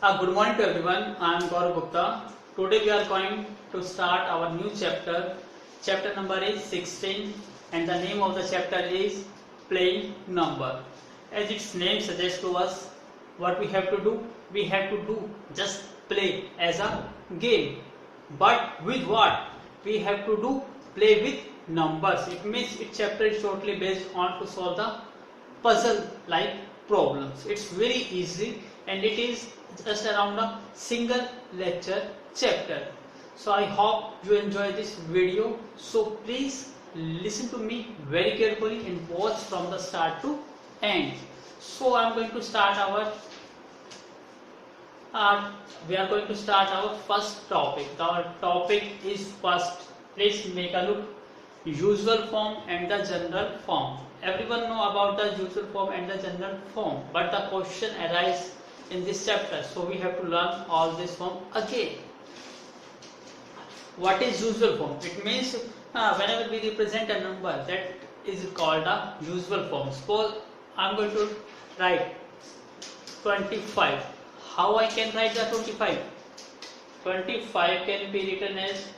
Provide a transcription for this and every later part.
Good morning to everyone. I am Gaurav Gupta. Today we are going to start our new chapter. Chapter number is 16 and the name of the chapter is Playing Number. As its name suggests to us, what we have to do? We have to do just play as a game. But with what? We have to do play with numbers. It means its chapter is totally based on to solve the puzzle like problems. It's very easy and it is just around a single lecture chapter. So I hope you enjoy this video. So please listen to me very carefully and watch from the start to end. So I'm going to start we are going to start our first topic. Our topic is first. Please make a look. Usual form and the general form. Everyone know about the usual form and the general form, but the question arises in this chapter, so we have to learn all this form again. What is usual form? It means whenever we represent a number, that is called a usual form. Suppose I am going to write 25. How I can write the 25? 25 can be written as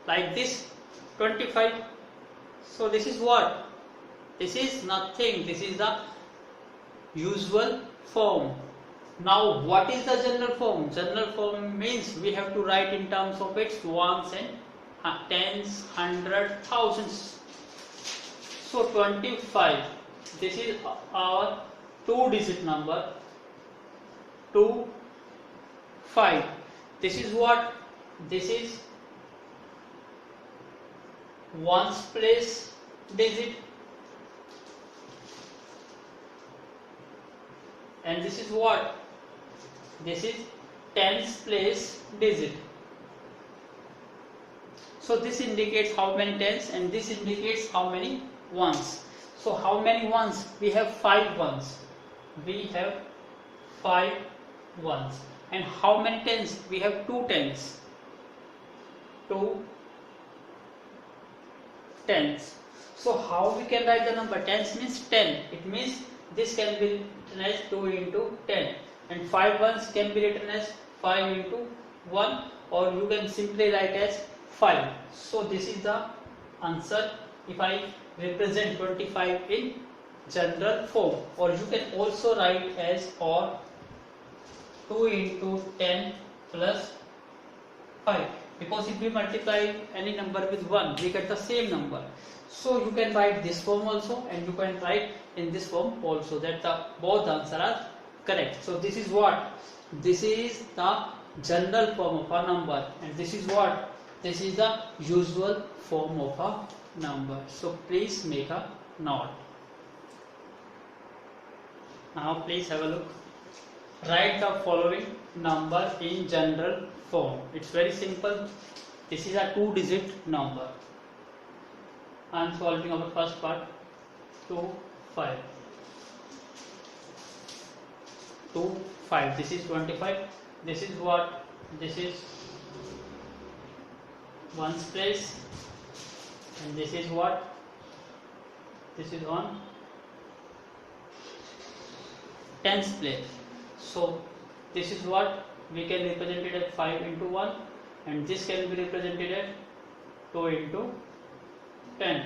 like this, 25. So this is what? This is nothing. This is the usual form. Now what is the general form? General form means we have to write in terms of its ones and tens, hundred, thousands. So 25. This is our two-digit number. 2, 5. This is what? This is ones place digit, and this is what? This is tens place digit. So this indicates how many tens and this indicates how many ones. So how many ones? We have 5 ones. We have 5 ones. And how many tens? We have 2 tens. 2 tens. So how we can write the number? Tens means 10. It means this can be written as 2 into 10. And 5 ones can be written as 5 into 1, or you can simply write as 5. So this is the answer if I represent 25 in general form. Or you can also write as or 2 into 10 plus 5. Because if we multiply any number with 1, we get the same number. So you can write this form also and you can write in this form also, that both answers are correct. So this is what? This is the general form of a number, and this is what? This is the usual form of a number. So please make a note. Now please have a look. Write the following number in general form. It's very simple. This is a two-digit number. I am solving our first part. 2, 5. 2, 5. This is 25. This is what? This is ones place. And this is what? This is on tens place. So this is what? We can represent it as 5 into 1, and this can be represented as 2 into 10.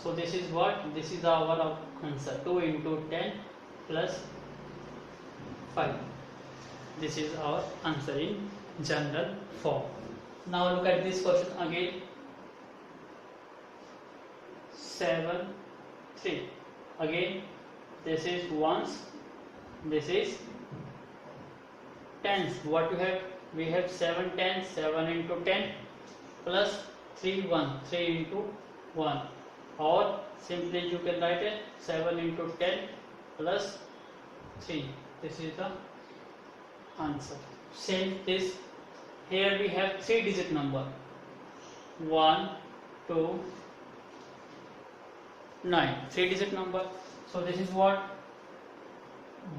So this is what? This is our answer. 2 into 10 plus 5. This is our answer in general form. Now look at this question again. 7, 3. Again, this is ones. This is tens. What you have? We have 7 tens, 7 into 10 plus 3 1, 3 into 1, or simply you can write it 7 into 10 plus 3. This is the answer. Same this. Here we have 3-digit number. 1, 2, 9. 3-digit number. So this is what?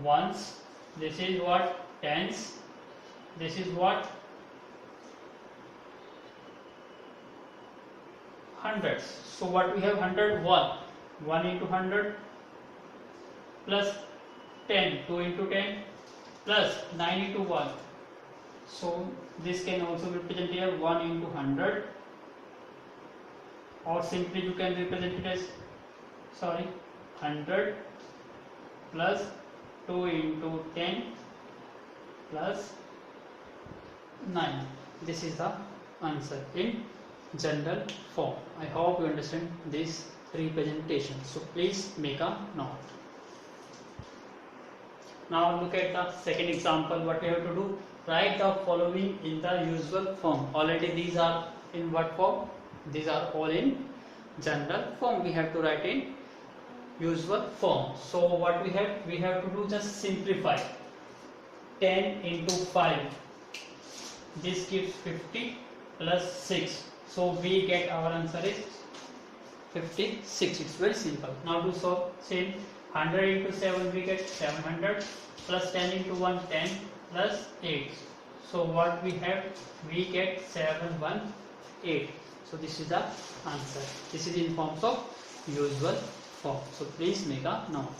Ones. This is what? Tens. This is what? Hundreds. So what we have? 100, 1. 1 into 100 plus 10, 2 into 10 plus 9 into 1. So this can also be represented here 1 into 100, or simply you can represent it as 100 plus 2 into 10 plus 9. This is the answer in general form. I hope you understand this representation. So please make a note. Now look at the second example. What we have to do? Write the following in the usual form. Already these are in what form? These are all in general form. We have to write in usual form. So what we have? We have to do just simplify. 10 into 5. This gives 50 plus 6. So we get our answer is 56. It's very simple. Now to solve, same 100 into 7 we get 700 plus 10 into 1 10 plus 8. So what we have, we get 718. So this is the answer. This is in forms of usual form. So please make a note.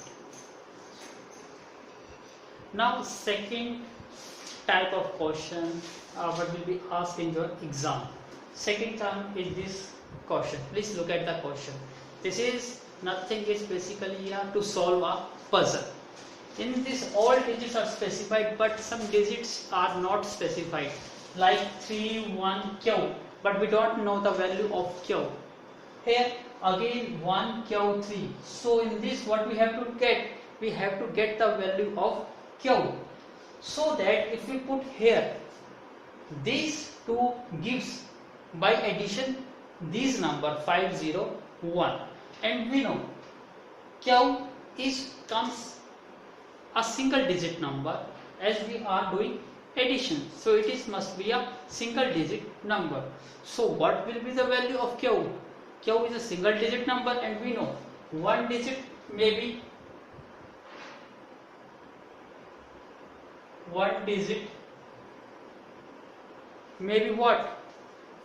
Now second type of question what will be asked in your exam. Second term is this question. Please look at the question. This is nothing, is basically to solve a puzzle. In this all digits are specified, but some digits are not specified, like 3 1 q, but we don't know the value of q. Here again 1 q 3. So in this what we have to get? We have to get the value of q. So that if we put here these two gives by addition these number 501, and we know q is comes a single digit number as we are doing addition, so it is must be a single digit number. So what will be the value of q? Q is a single digit number, and we know one digit maybe what?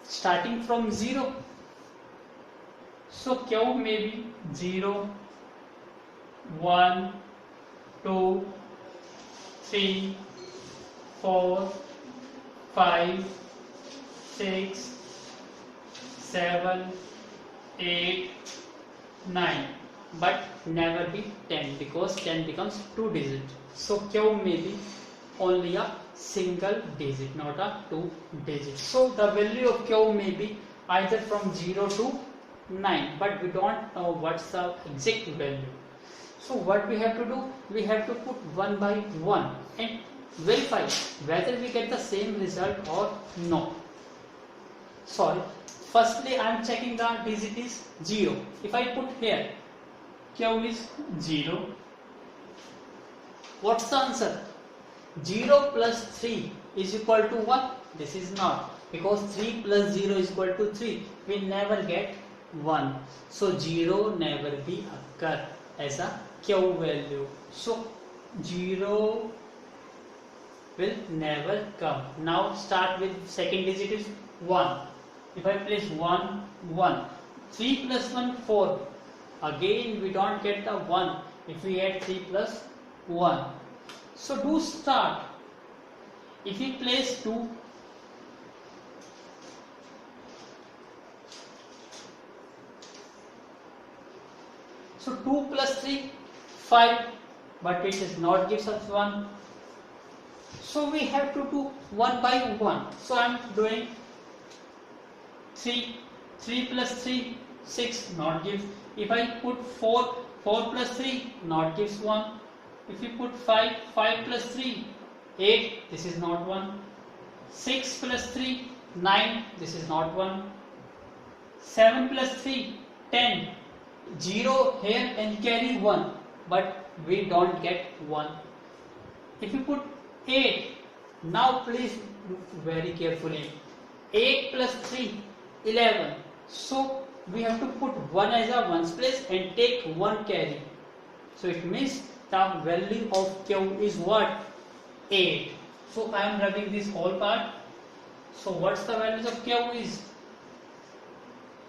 Starting from 0. So q may be 0, 1, 2, 3, 4, 5, 6, 7, 8, 9, but never be 10, because 10 becomes 2 digit. So q may be only a single digit, not a 2 digit. So the value of q may be either from 0 to 9, but we don't know what's the exact value. So what we have to do? We have to put 1 by 1 and verify whether we get the same result or no. Firstly I am checking the digit is 0. If I put here q is 0, what's the answer? 0 plus 3 is equal to what? This is not, because 3 plus 0 is equal to 3. We never get 1. So 0 never be occur as a q value. So 0 will never come. Now start with second digit is 1. If I place 1, 1. 3 plus 1, 4. Again we don't get the 1 if we add 3 plus 1. So do start. If we place 2, so 2 plus 3, 5, but it does not gives us 1. So we have to do 1 by 1. So I am doing 3, 3 plus 3, 6, not gives. If I put 4, 4 plus 3, not gives 1. If you put 5, 5 plus 3, 8, this is not 1. 6 plus 3, 9, this is not 1. 7 plus 3, 10. 0 here and carry 1, but we don't get 1. If you put 8, now please look very carefully. 8 plus 3, 11. So we have to put 1 as a ones place and take 1 carry. So it means the value of q is what? 8. So I am rubbing this whole part. So what's the values of q is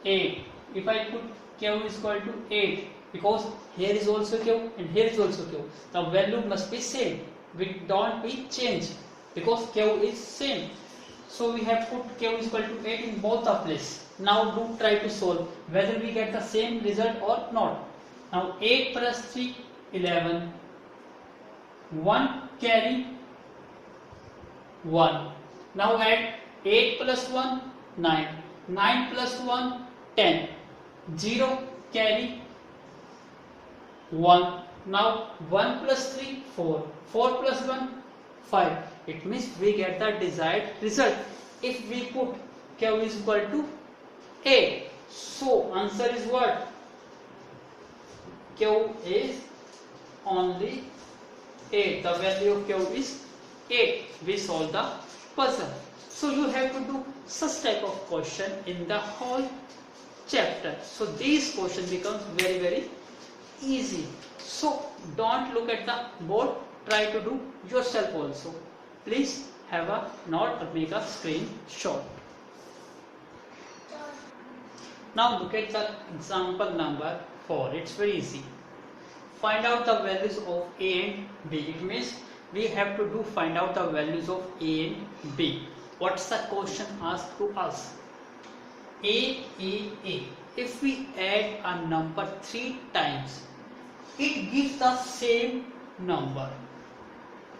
8. If I put q is equal to 8, because here is also q and here is also q, the value must be same. we don't be changed because q is same. So we have put q is equal to 8 in both the place. Now do try to solve whether we get the same result or not. Now 8 plus 3 11, 1 carry 1. Now add 8 plus 1 9, 9 plus 1 10, 0 carry 1. Now 1 plus 3 4, 4 plus 1 5. It means we get the desired result if we put q is equal to 8. So answer is what? Q is only 8. The value of q is 8. We solve the puzzle. So you have to do such type of question in the whole chapter. So these question becomes very easy. So don't look at the board, try to do yourself also. Please have a note or make a screenshot. Now look at the example number 4. It's very easy. Find out the values of a and b. It means we have to do find out the values of a and b. What's the question asked to us? A. If we add a number 3 times, it gives the same number.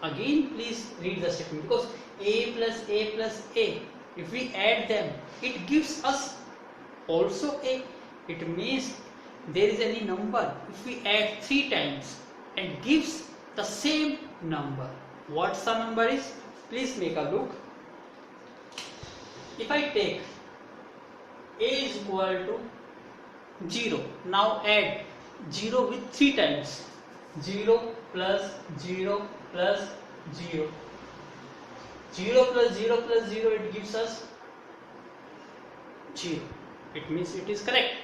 Again, please read the statement, because a plus a, if we add them, it gives us also a. It means there is any number, if we add 3 times and gives the same number. What the number is? Please make a look. If I take a is equal to 0, now add 0 with 3 times. 0 plus 0 plus 0. 0 plus 0 plus 0, it gives us 0. It means it is correct.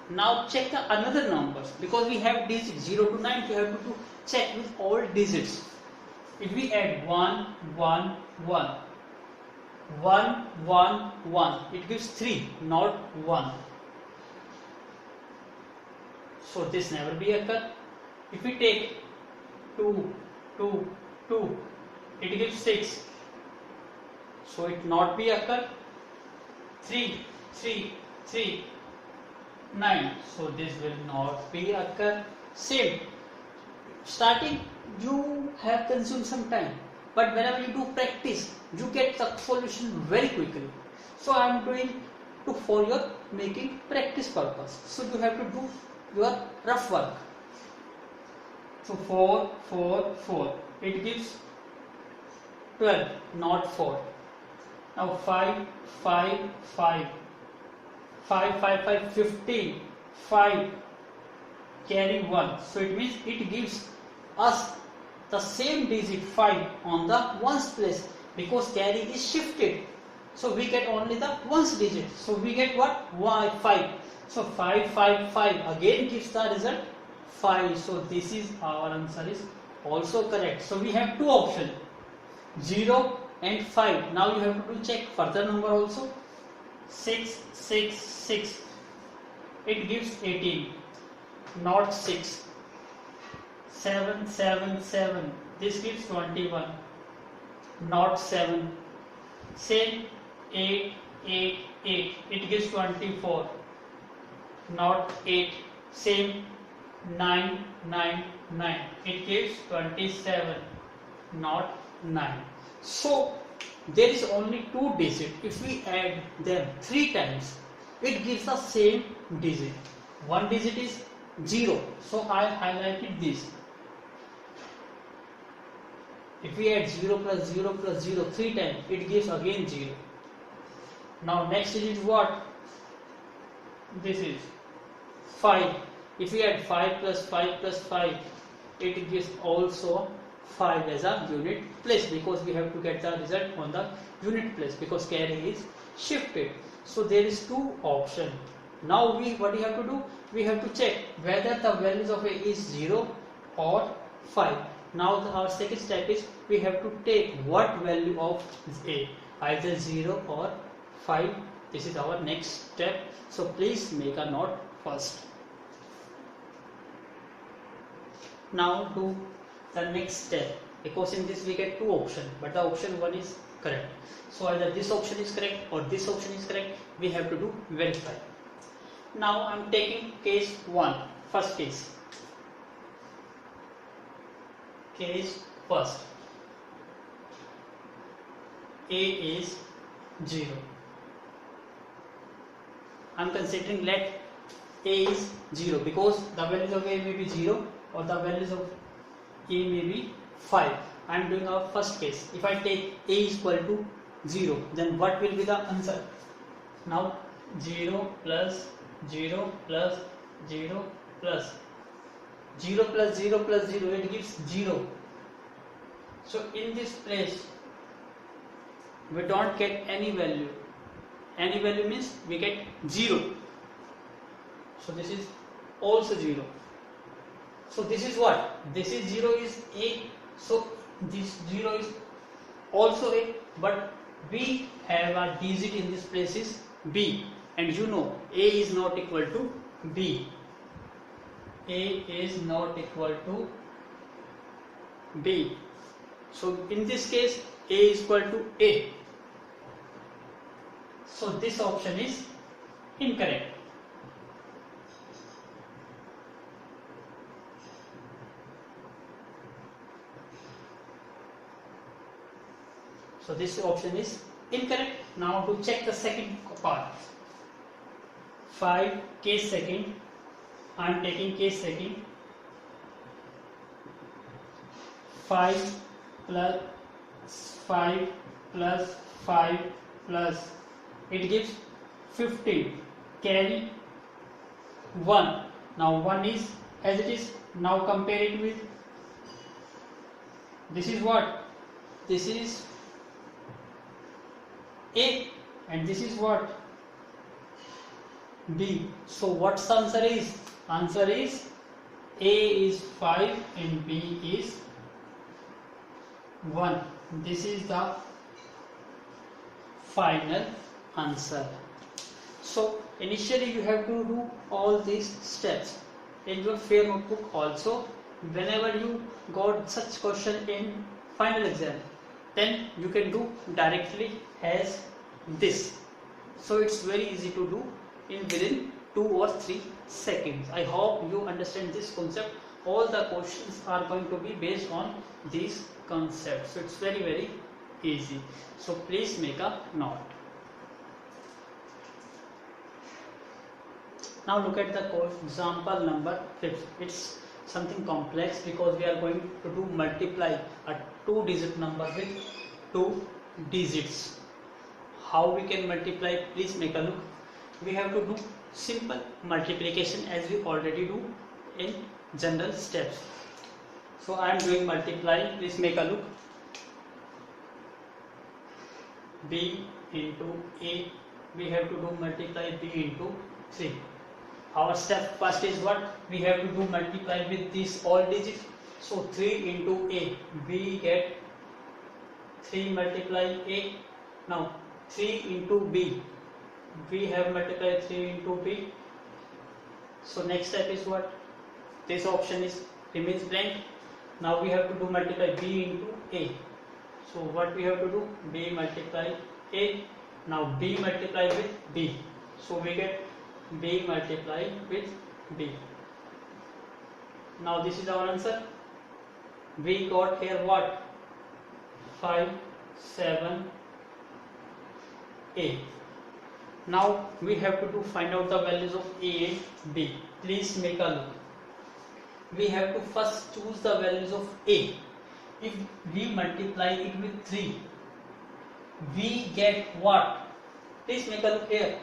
Now check the another numbers, because we have digits 0 to 9, we have to check with all digits. If we add 1, 1, 1, 1, 1, 1, it gives 3, not 1. So this never be occur. If we take 2, 2, 2, it gives 6. So it not be occur. 3, 3, 3, 9. So this will not be occur. Same. Starting you have consumed some time, but whenever you do practice, you get the solution very quickly. So I am doing for your making practice purpose. So you have to do your rough work. So 4, 4, 4. It gives 12, not 4. Now 5, 5, 5. 5, 5, 5, 15. 5. Carry 1. So it means it gives us the same digit 5 on the ones place, because carry is shifted. So we get only the ones digit. So we get what? 5. So 5, 5, 5 again gives the result 5. So this is our answer is also correct. So we have two options, 0 and 5. Now you have to check further number also. 6, 6, 6. It gives 18, not 6. 7, 7, 7. This gives 21, not 7. Same 8, 8, 8. It gives 24, not 8. Same 9, 9, 9. It gives 27, not 9. So there is only 2 digits. If we add them 3 times, it gives the same digit. One digit is 0. So I highlighted this. If we add 0 plus 0 plus 0 3 times, it gives again 0. Now next digit is what? This is 5. If we add 5 plus 5 plus 5, it gives also 5 as a unit place, because we have to get the result on the unit place, because carry is shifted. So there is 2 options. Now what we have to do? We have to check whether the values of a is 0 or 5. Now our second step is we have to take what value of a, either 0 or 5. This is our next step. So please make a note first. Now do the next step. because in this we get two options, but the option 1 is correct. So either this option is correct or this option is correct. We have to do verify. Now I am taking case 1, first case. Case first. A is 0. I am considering let A is 0 because the values of A may be 0 or the values of A may be 5. I am doing our first case. If I take A is equal to 0, then what will be the answer? Now 0 plus 0 plus 0 plus 0 plus 0 plus 0, it gives 0. So in this place we don't get any value. Any value means we get 0. So this is also 0. So this is what? This is 0 is A. So this 0 is also A. But we have a digit in this place is B. And you know A is not equal to B. A is not equal to B. So in this case A is equal to A. So this option is incorrect. So this option is incorrect. Now to check the second part. 5 case second. I am taking case second. 5 plus 5 plus 5 plus it gives 15. Carry 1. Now 1 is as it is. Now compare it with this is what? This is A and this is what? B. So what's the answer is? Answer is A is 5 and B is 1. This is the final answer. So initially you have to do all these steps in your fair notebook also. Whenever you got such question in final exam, then you can do directly as this. So it's very easy to do in within 2 or 3 seconds. I hope you understand this concept. All the questions are going to be based on these concepts. So it's very easy. So please make a note. Now look at the example number 5. It's something complex because we are going to do multiply a 2-digit number with 2 digits. How we can multiply? Please make a look. We have to do simple multiplication as we already do in general steps. So I am doing multiplying. Please make a look. B into A. We have to do multiply B into 3. Our step first is what? We have to do multiply with this all digits. So 3 into A. We get 3 multiply A. Now 3 into B. We have multiplied 3 into B. So next step is what? This option is remains blank. Now we have to do multiply B into A. So what we have to do? B multiply A. Now B multiply with B. So we get B multiply with B. Now this is our answer. We got here what? 5, 7, 8. Now we have to find out the values of A and B. Please make a look. We have to first choose the values of A. If we multiply it with 3, we get what? Please make a look here.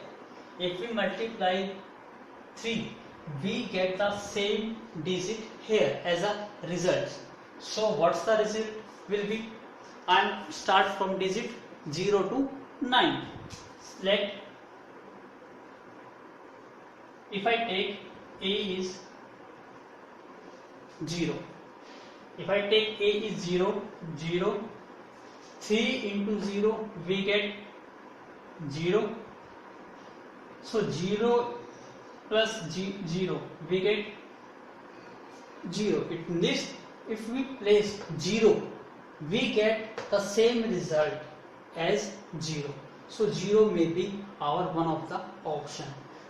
If we multiply 3, we get the same digit here as a result. So what's the result will be? And start from digit 0 to 9. Select. If I take A is 0. If I take A is 0, 0, 3 into 0, we get 0. So 0 plus 0, we get 0. It means if we place 0 we get the same result as 0. So 0 may be our one of the option.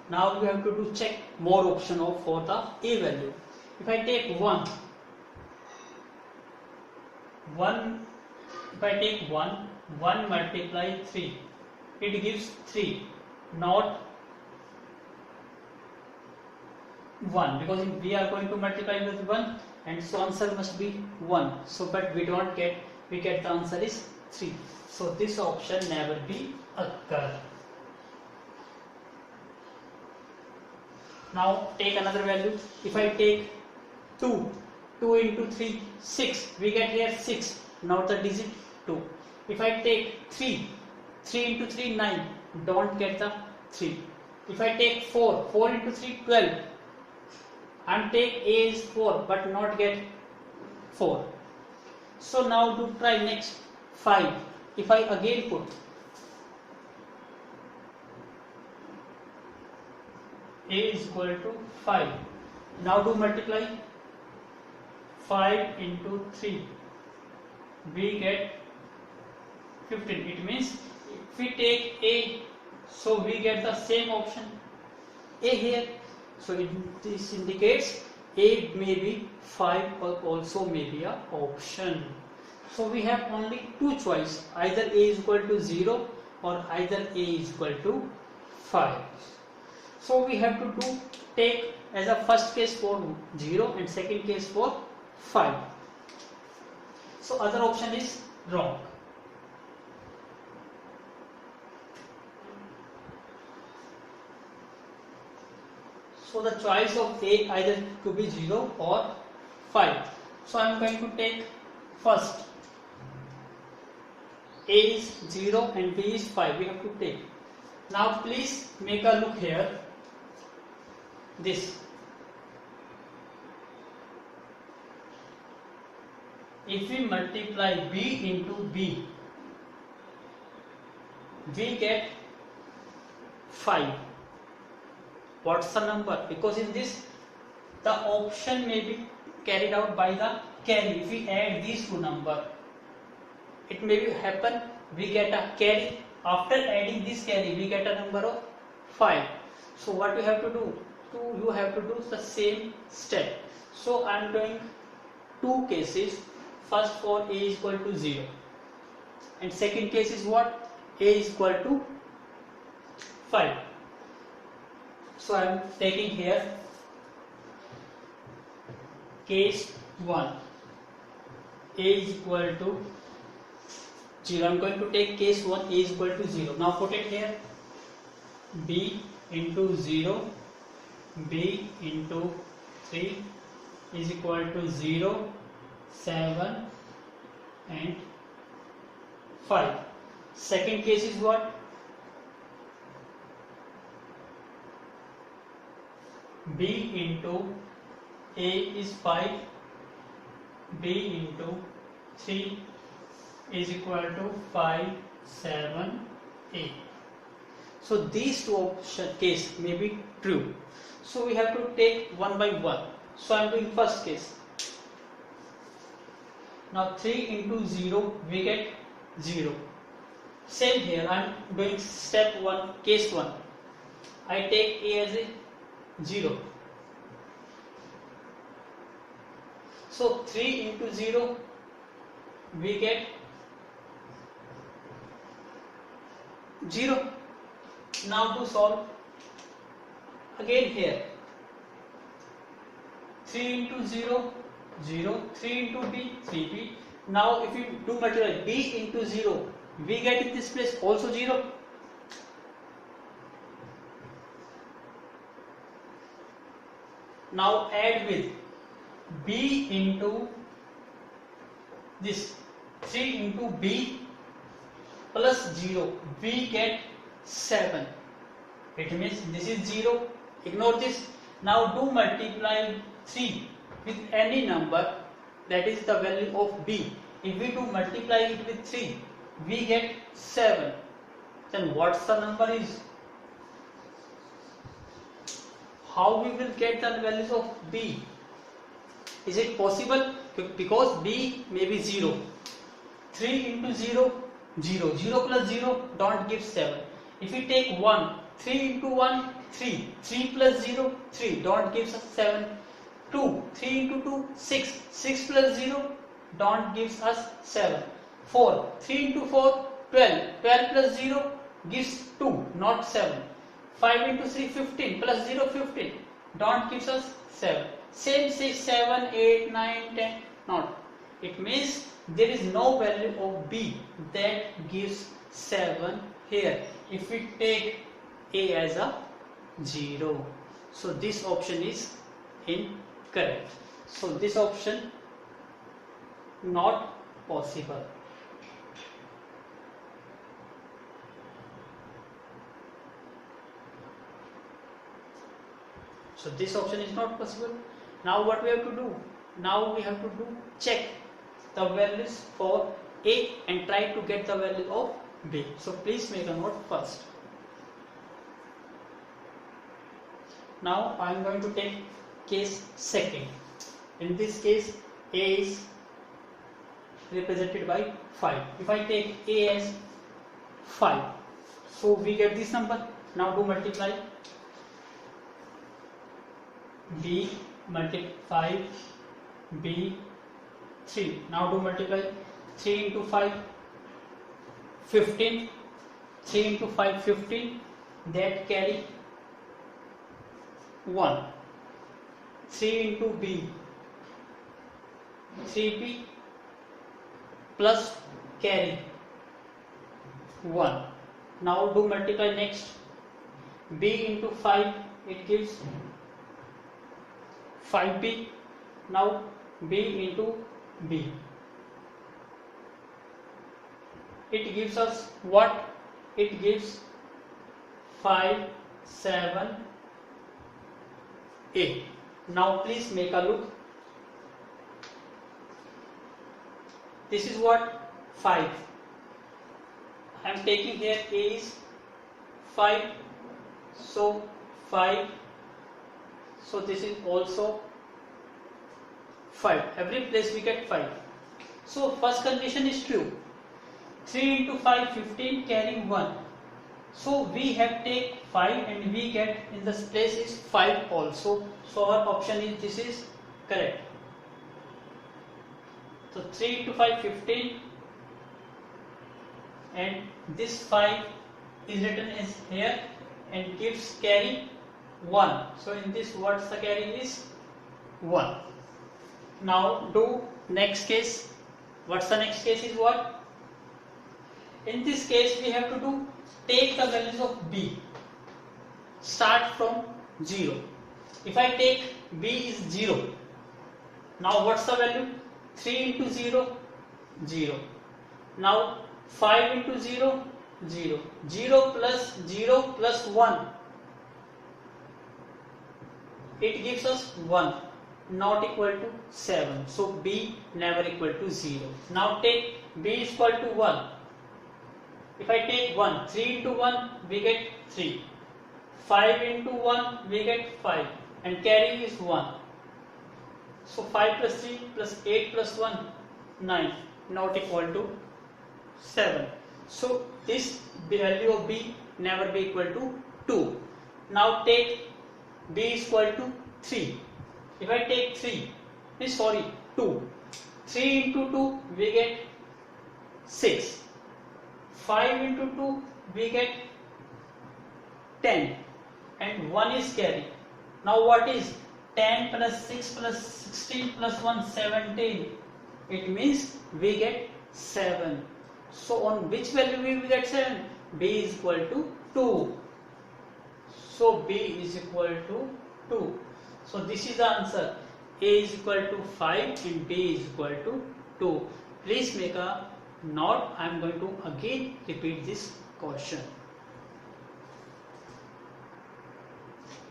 Now we have to do check more option of for the A value. If I take 1, if I take 1 multiply 3, it gives 3, not 1, because we are going to multiply with 1, and so answer must be 1. So but we don't get, we get the answer is 3. So this option never be occur. Now take another value. If I take 2 into 3, 6, we get here 6, not the digit 2. If I take 3 into 3, 9, don't get the 3. If I take 4 into 3, 12, and take A is 4 but not get 4. So now to try next 5. If I again put A is equal to 5, now do multiply 5 into 3, we get 15. It means if we take A, so we get the same option A here. So this indicates A may be 5 or also may be an option. So we have only two choice, either A is equal to 0 or either A is equal to 5. So we have to take as a first case for 0 and second case for 5. So other option is wrong. So the choice of A either to be 0 or 5. So I am going to take first. A is 0 and B is 5. We have to take. Now please make a look here. This. If we multiply B into B, we get 5. What's the number? Because in this, the option may be carried out by the carry. If we add these two numbers, it may be happen we get a carry. After adding this carry, we get a number of 5. So what you have to do? You have to do the same step. So I am doing two cases. First for A is equal to 0, and second case is what? A is equal to 5. So I am taking here case 1. A is equal to 0. I am going to take case 1. A is equal to 0. Now put it here. B into 0, B into 3 is equal to 0, 7 and 5. Second case is what? B into A is 5, B into 3 is equal to 5, 7, 8. So these two option case may be true. So we have to take one by one. So I am doing first case. Now 3 into 0 we get 0. Same here, I am doing step 1, case 1. I take A as a 0. So 3 into 0 we get 0. Now to solve again here. 3 into 0, 0, 3 into B, 3B. Now if you do multiply B into 0, we get in this place also 0. Now add with B into this 3 into B plus 0, we get 7. It means this is 0. Ignore this. Now do multiply 3 with any number, that is the value of B. If we do multiply it with 3, we get 7. Then what's the number is? How we will get the values of B? Is it possible? Because B may be 0. 3 into 0, 0. 0 plus 0 don't give 7. If we take 1, 3 into 1, 3. 3 plus 0, 3 don't give us 7. 2, 3 into 2, 6. 6 plus 0 don't gives us 7. 4, 3 into 4, 12. 12 plus 0 gives 2, not 7. 5 into 3, 15. Plus 0, 15. Don't gives us 7. Same 6, 7, 8, 9, 10. Not. It means there is no value of B that gives 7 here. If we take A as a 0. So this option is incorrect. So this option not possible. So this option is not possible. Now what we have to do? Now we have to check the values for A and try to get the value of B. So please make a note first. Now I am going to take case second. In this case A is represented by 5. If I take A as 5, so we get this number. Now do multiply. B multiply B 3. Now do multiply. 3 into 5 15. 3 into 5 15. That carry 1. 3 into B 3B plus carry 1. Now do multiply next. B into 5, it gives 5B. Now B into B, it gives us what? It gives 5, 7, 8. Now please make a look. This is what? 5. I am taking here A is 5, so 5. So this is also 5. Every place we get 5. So first condition is true. 3 into 5, 15, carrying 1. So we have take 5 and we get in this place is 5 also. So our option is this is correct. So 3 into 5, 15, and this 5 is written as here and gives carry 1. So in this what's the carry is 1. Now do next case. What's the next case is what? In this case we have to do take the values of B. Start from 0. If I take B is 0. Now what's the value? 3 into 0, 0. Now 5 into 0, 0. 0 plus 1. It gives us 1, not equal to 7. So B never equal to 0. Now take B is equal to 1. If I take 1, 3 into 1, we get 3. 5 into 1, we get 5. And carry is 1. So 5 plus 3 plus 8 plus 1, 9. Not equal to 7. So this value of B never be equal to 2. Now take B is equal to 3. If I take 2. 3 into 2, we get 6. 5 into 2, we get 10. And 1 is carry. Now what is 10 plus 6 plus 16 plus 1, 17. It means we get 7. So on which value we will get 7? B is equal to 2. So B is equal to 2. So this is the answer. A is equal to 5 and B is equal to 2. Please make a note. I am going to again repeat this question.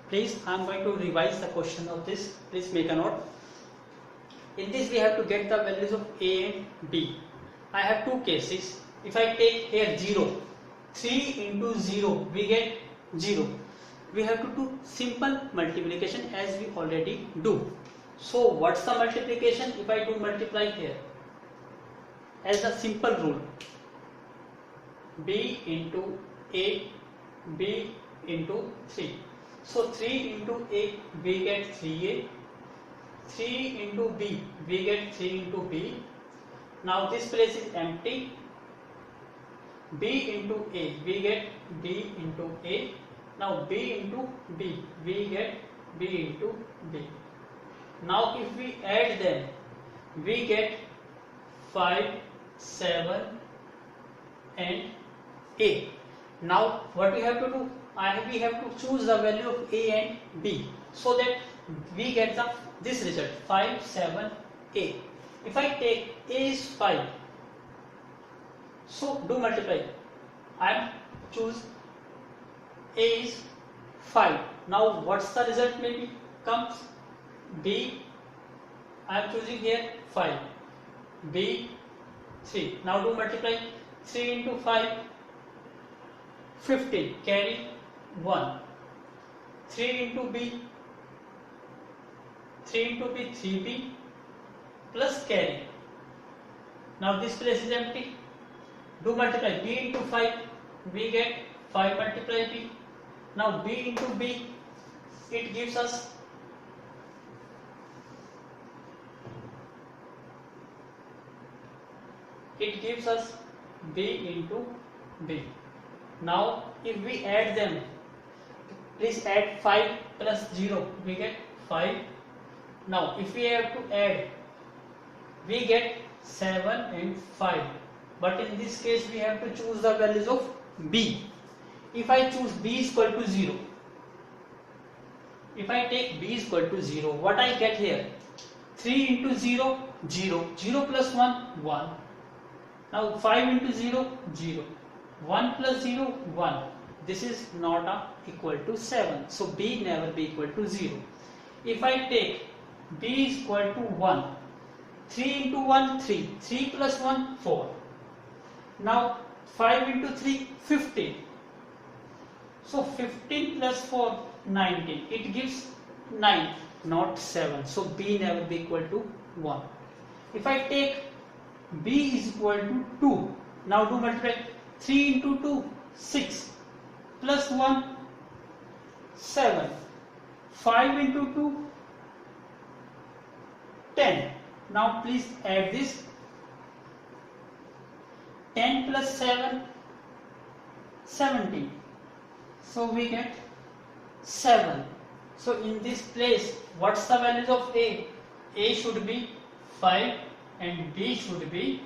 Please, I am going to revise the question of this. Please make a note. In this we have to get the values of A and B. I have two cases. If I take here 0, 3 into 0, we get 0. We have to do simple multiplication as we already do. So what's the multiplication? If I do multiply here, as a simple rule, b into a, b into 3. So 3 into a we get 3a, 3 into b we get 3 into b. Now this place is empty. B into a we get b into a. Now b into b we get b into b. Now if we add them we get 5, 7 and a. Now what we have to do, we have to choose the value of a and b so that we get this result 5, 7, a. If I take a is 5, so do multiply. I choose a is 5. Now what's the result maybe comes? B, I am choosing here 5, b 3. Now do multiply. 3 into 5, 15, carry 1. 3 into b, 3b plus carry. Now this place is empty. Do multiply. B into 5 we get 5 multiply b. Now b into b, it gives us b into b. Now if we add them, please add 5 plus 0 we get 5. Now if we have to add, we get 7 and 5, but in this case we have to choose the values of b. If I choose b is equal to 0, if I take b is equal to 0, what I get here? 3 into 0, 0, 0 plus 1, 1. Now 5 into 0, 0, 1 plus 0, 1. This is not equal to 7. So b never be equal to 0. If I take b is equal to 1, 3 into 1, 3, 3 plus 1, 4. Now 5 into 3, 15. So 15 plus 4, 19. It gives 9, not 7. So b never be equal to 1. If I take b is equal to 2. Now do multiply. 3 into 2, 6 plus 1, 7. 5 into 2, 10. Now please add this. 10 plus 7, 17. So we get 7. So in this place, what's the values of a? A should be 5 and b should be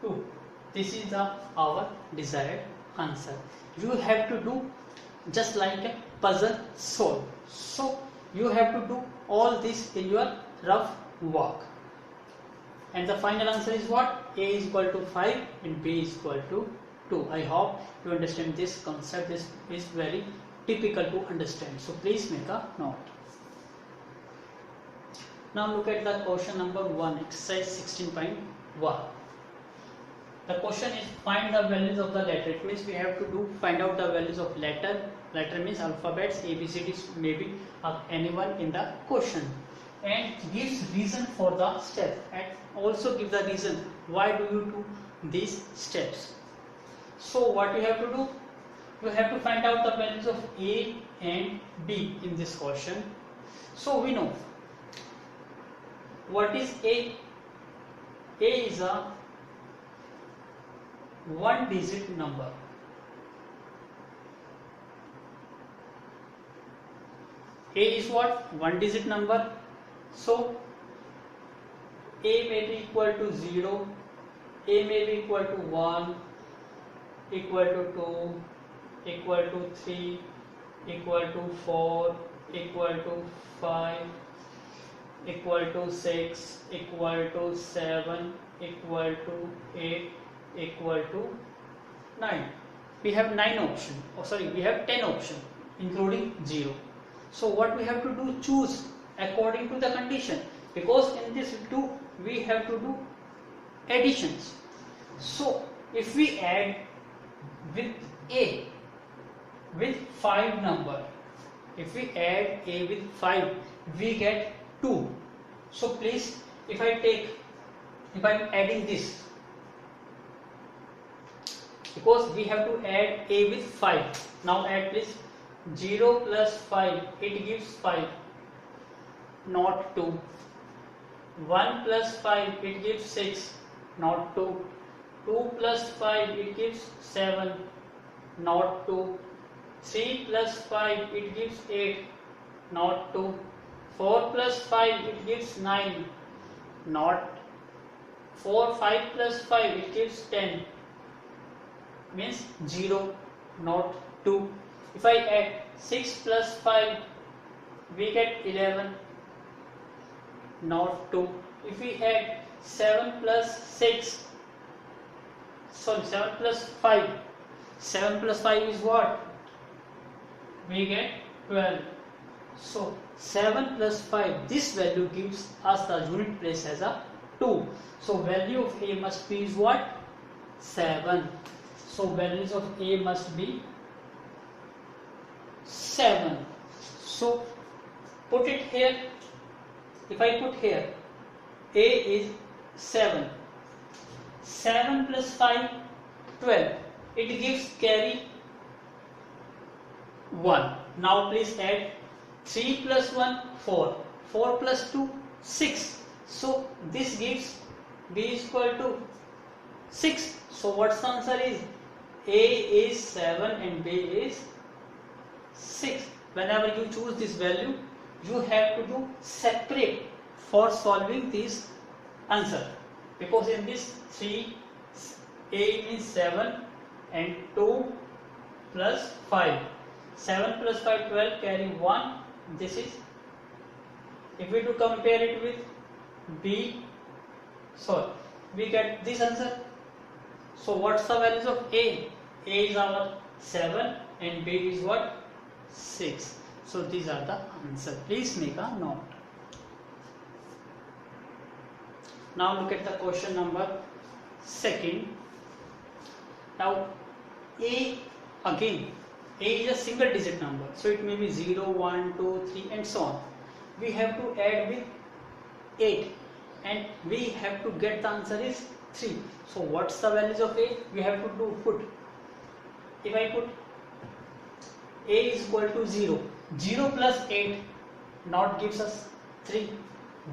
2. This is our desired answer. You have to do just like a puzzle solve. So you have to do all this in your rough work. And the final answer is what? A is equal to 5 and b is equal to 2. I hope you understand this concept. This is very typical to understand. So please make a note. Now look at the question number 1, exercise 16.1. The question is find the values of the letter. It means we have to find out the values of letter. Letter means alphabets, ABCDs, maybe anyone in the question. And gives reason for the step and also give the reason why do you do these steps. So what you have to do? You have to find out the values of A and B in this question. So we know what is A. A is a one-digit number. A is what? One-digit number. So A may be equal to 0, A may be equal to 1, equal to 2, equal to 3, equal to 4, equal to 5, equal to 6, equal to 7, equal to 8, equal to 9. We have 9 options. We have 10 options including 0. So what we have to do? Choose according to the condition, because in this we have to do additions. So if we add with A with 5 number, if we add A with 5, we get 2. So please, if I'm adding this, because we have to add a with 5. Now add please. 0 plus 5, it gives 5, not 2. 1 plus 5, it gives 6, not 2. 2 plus 5, it gives 7, not 2. 3 plus 5, it gives 8, not 2. 4 plus 5, it gives 9, not 4. 5 plus 5, it gives 10, means 0, not 2. If I add 6 plus 5, we get 11, not 2. If we add 7 plus 5, 7 plus 5 is what? We get 12. So 7 plus 5, this value gives us the unit place as a 2. So value of A must be is what? 7. So values of A must be 7. So put it here. If I put here, A is 7. 7 plus 5, 12. It gives carry 1. Now please add 3 plus 1, 4. 4 plus 2, 6. So this gives B is equal to 6. So what's the answer is? A is 7 and B is 6. Whenever you choose this value, you have to do separate for solving this answer, because in this 3, A means 7 and 2 plus 5. 7 plus 5, 12, carry 1. This is, if we do compare it with B, so we get this answer. So what's the values of A? A is our 7 and B is what? 6. So these are the answer. Please make a note. Now look at the question number 2. Now A, again, A is a single digit number. So it may be 0, 1, 2, 3 and so on. We have to add with 8 and we have to get the answer is 3. So what's the values of A? We have to put. If I put A is equal to 0. 0 plus 8 not gives us 3.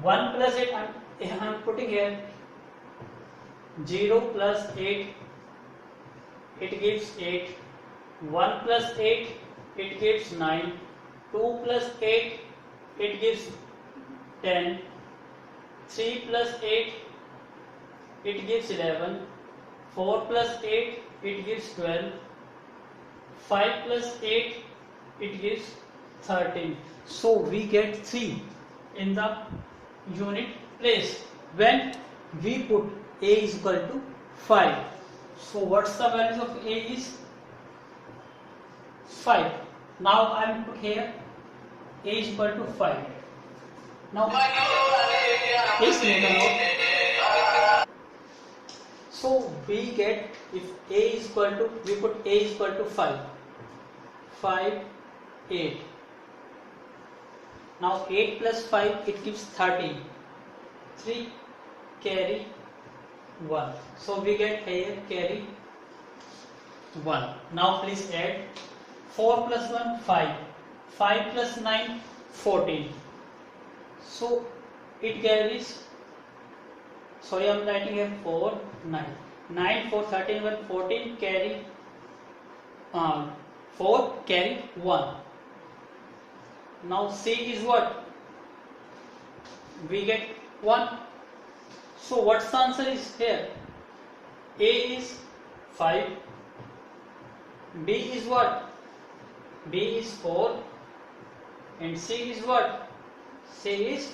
1 plus 8, I am putting here 0 plus 8, it gives 8. 1 plus 8, it gives 9. 2 plus 8, it gives 10. 3 plus 8, it gives 11. 4 plus 8, it gives 12. 5 plus 8, it gives 13. So we get 3 in the unit place when we put A is equal to 5. So what's the values of A is 5. Now I am put here A is equal to 5. Now please make a note. So we get, if A is equal to, we put A is equal to 5. 5, 8. Now 8 plus 5, it gives 13. 3, carry 1. So we get here carry 1. Now please add 4 plus 1, 5. 5 plus 9, 14. So it carries, sorry I am writing here 4, 9. 9, 4, 13, 1, 14, carry 4, carry 1. Now C is what? We get 1. So what's the answer is here? A is 5. B is what? B is 4. And C is what? C is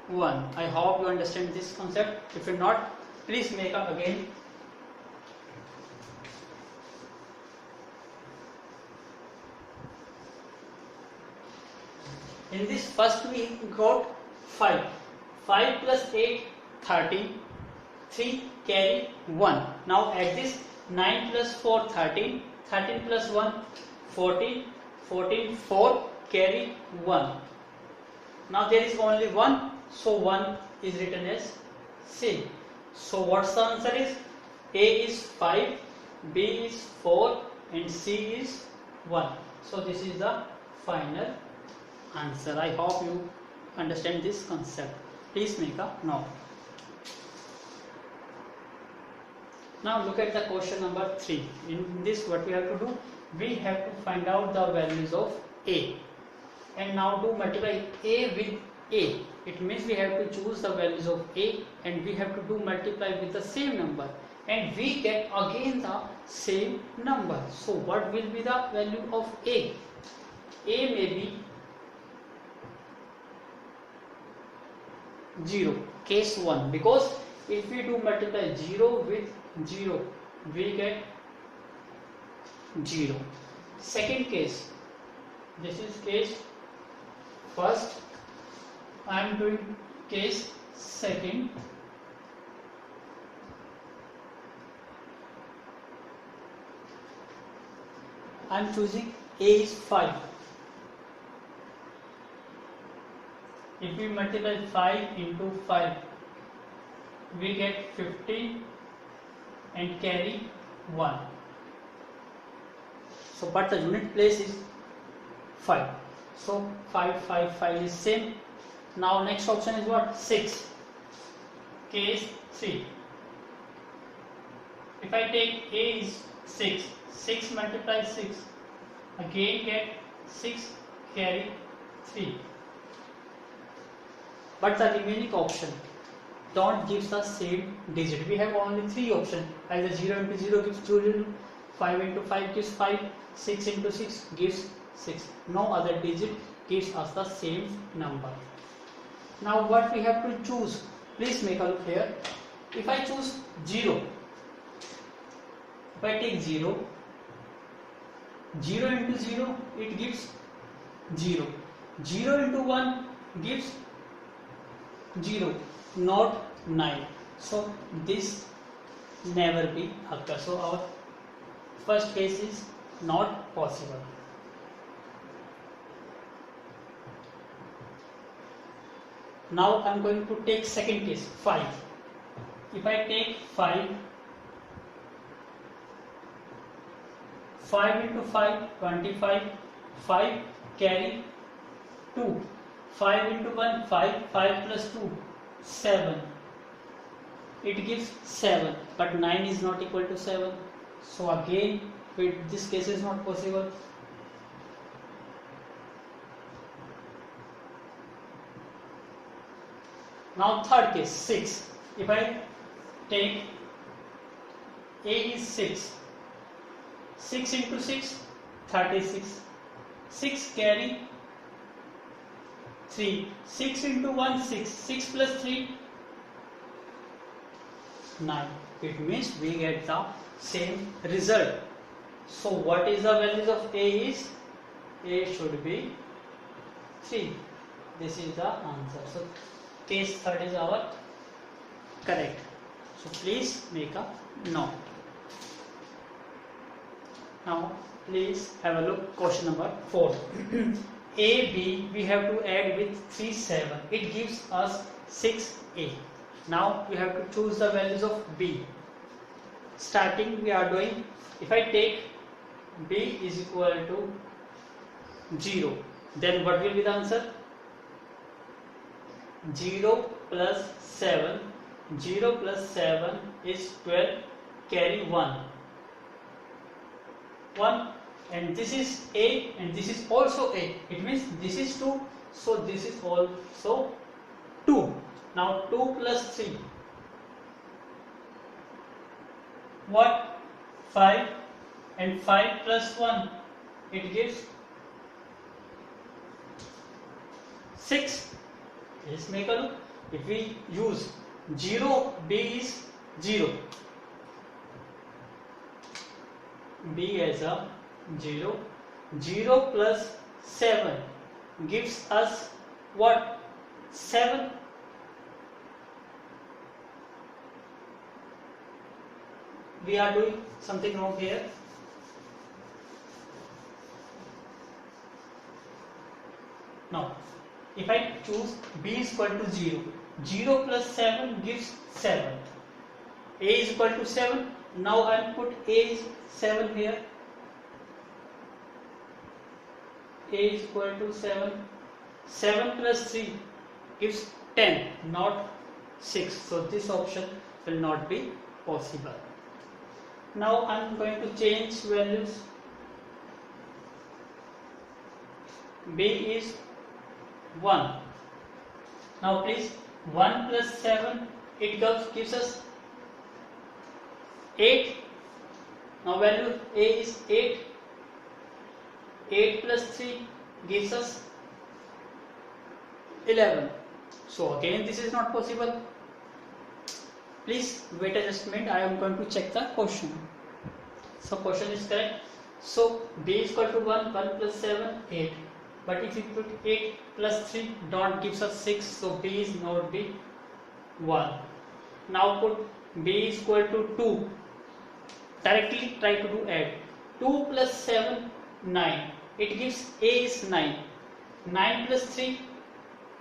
1. I hope you understand this concept. If you not, please make up again. In this first we got 5. 5 plus 8, 13. 3 carry 1. Now add this 9 plus 4, 13. 13 plus 1, 14. 14, 4 carry 1. Now there is only 1. So 1 is written as C. So what's the answer is? A is 5, B is 4 and C is 1. So this is the final answer. I hope you understand this concept. Please make a note. Now look at the question number 3. In this, what we have to do? We have to find out the values of A. And now to multiply A with A. It means we have to choose the values of A and we have to do multiply with the same number. And we get again the same number. So what will be the value of A? A may be 0, case 1, because if we do multiply 0 with 0, we get 0. Second case, this is case first, I am doing case second. I am choosing A is 5. If we multiply 5 into 5, we get 15 and carry 1. So, but the unit place is 5. So, 5, 5, 5 is same. Now, next option is what? 6. Case 3. If I take A is 6, 6 multiply 6, again get 6, carry 3. But the remaining option don't give the same digit. We have only 3 options. Either 0 into 0 gives 2, 5 into 5 gives 5, 6 into 6 gives 6. No other digit gives us the same number. Now what we have to choose? Please make a look here. If I choose 0, if I take 0, 0 into 0 it gives 0. 0 into 1 gives 0, not 9. So this never be occur. So our first case is not possible. Now I am going to take second case, 5. If I take 5, 5 into 5, 25, 5 carry 2. 5 into 1, 5, 5 plus 2, 7. It gives 7, but 9 is not equal to 7. So again, with this case is not possible. Now third case, 6. If I take A is 6. 6 into 6, 36. 6 carry 3. 6 into 1, 6. 6 plus 3, 9. It means we get the same result. So what is the values of A is? A should be 3. This is the answer. So case third is our correct. So please make a note. Now please have a look question number 4. A, B we have to add with 3, 7. It gives us 6A. Now we have to choose the values of B. Starting we are doing, if I take B is equal to 0, then what will be the answer? 0 plus 7. 0 plus 7 is 12, carry 1. 1, and this is A and this is also A. It means this is 2, so this is also 2. Now 2 plus 3. What? 5, and 5 plus 1, it gives 6. Let's make a look. If we use 0, B is 0. B as a 0. 0 plus 7 gives us what? 7. We are doing something wrong here. Now, if I choose B is equal to 0, 0 plus 7 gives 7. A is equal to 7, Now I'll put A is 7 here. A is equal to 7. 7 plus 3 gives 10, not 6. So this option will not be possible. Now I'm going to change values. B is 1. Now please, 1 plus 7, it gives us 8. Now value A is 8. 8 plus 3 gives us 11. So again this is not possible. Please wait just a minute, I am going to check the question. So question is correct. So B is equal to 1, 1 plus 7, 8. But if you put 8 plus 3, dot gives us 6, so B is not be 1. Now put B is equal to 2. Directly try to do add. 2 plus 7, 9. It gives A is 9. 9 plus 3,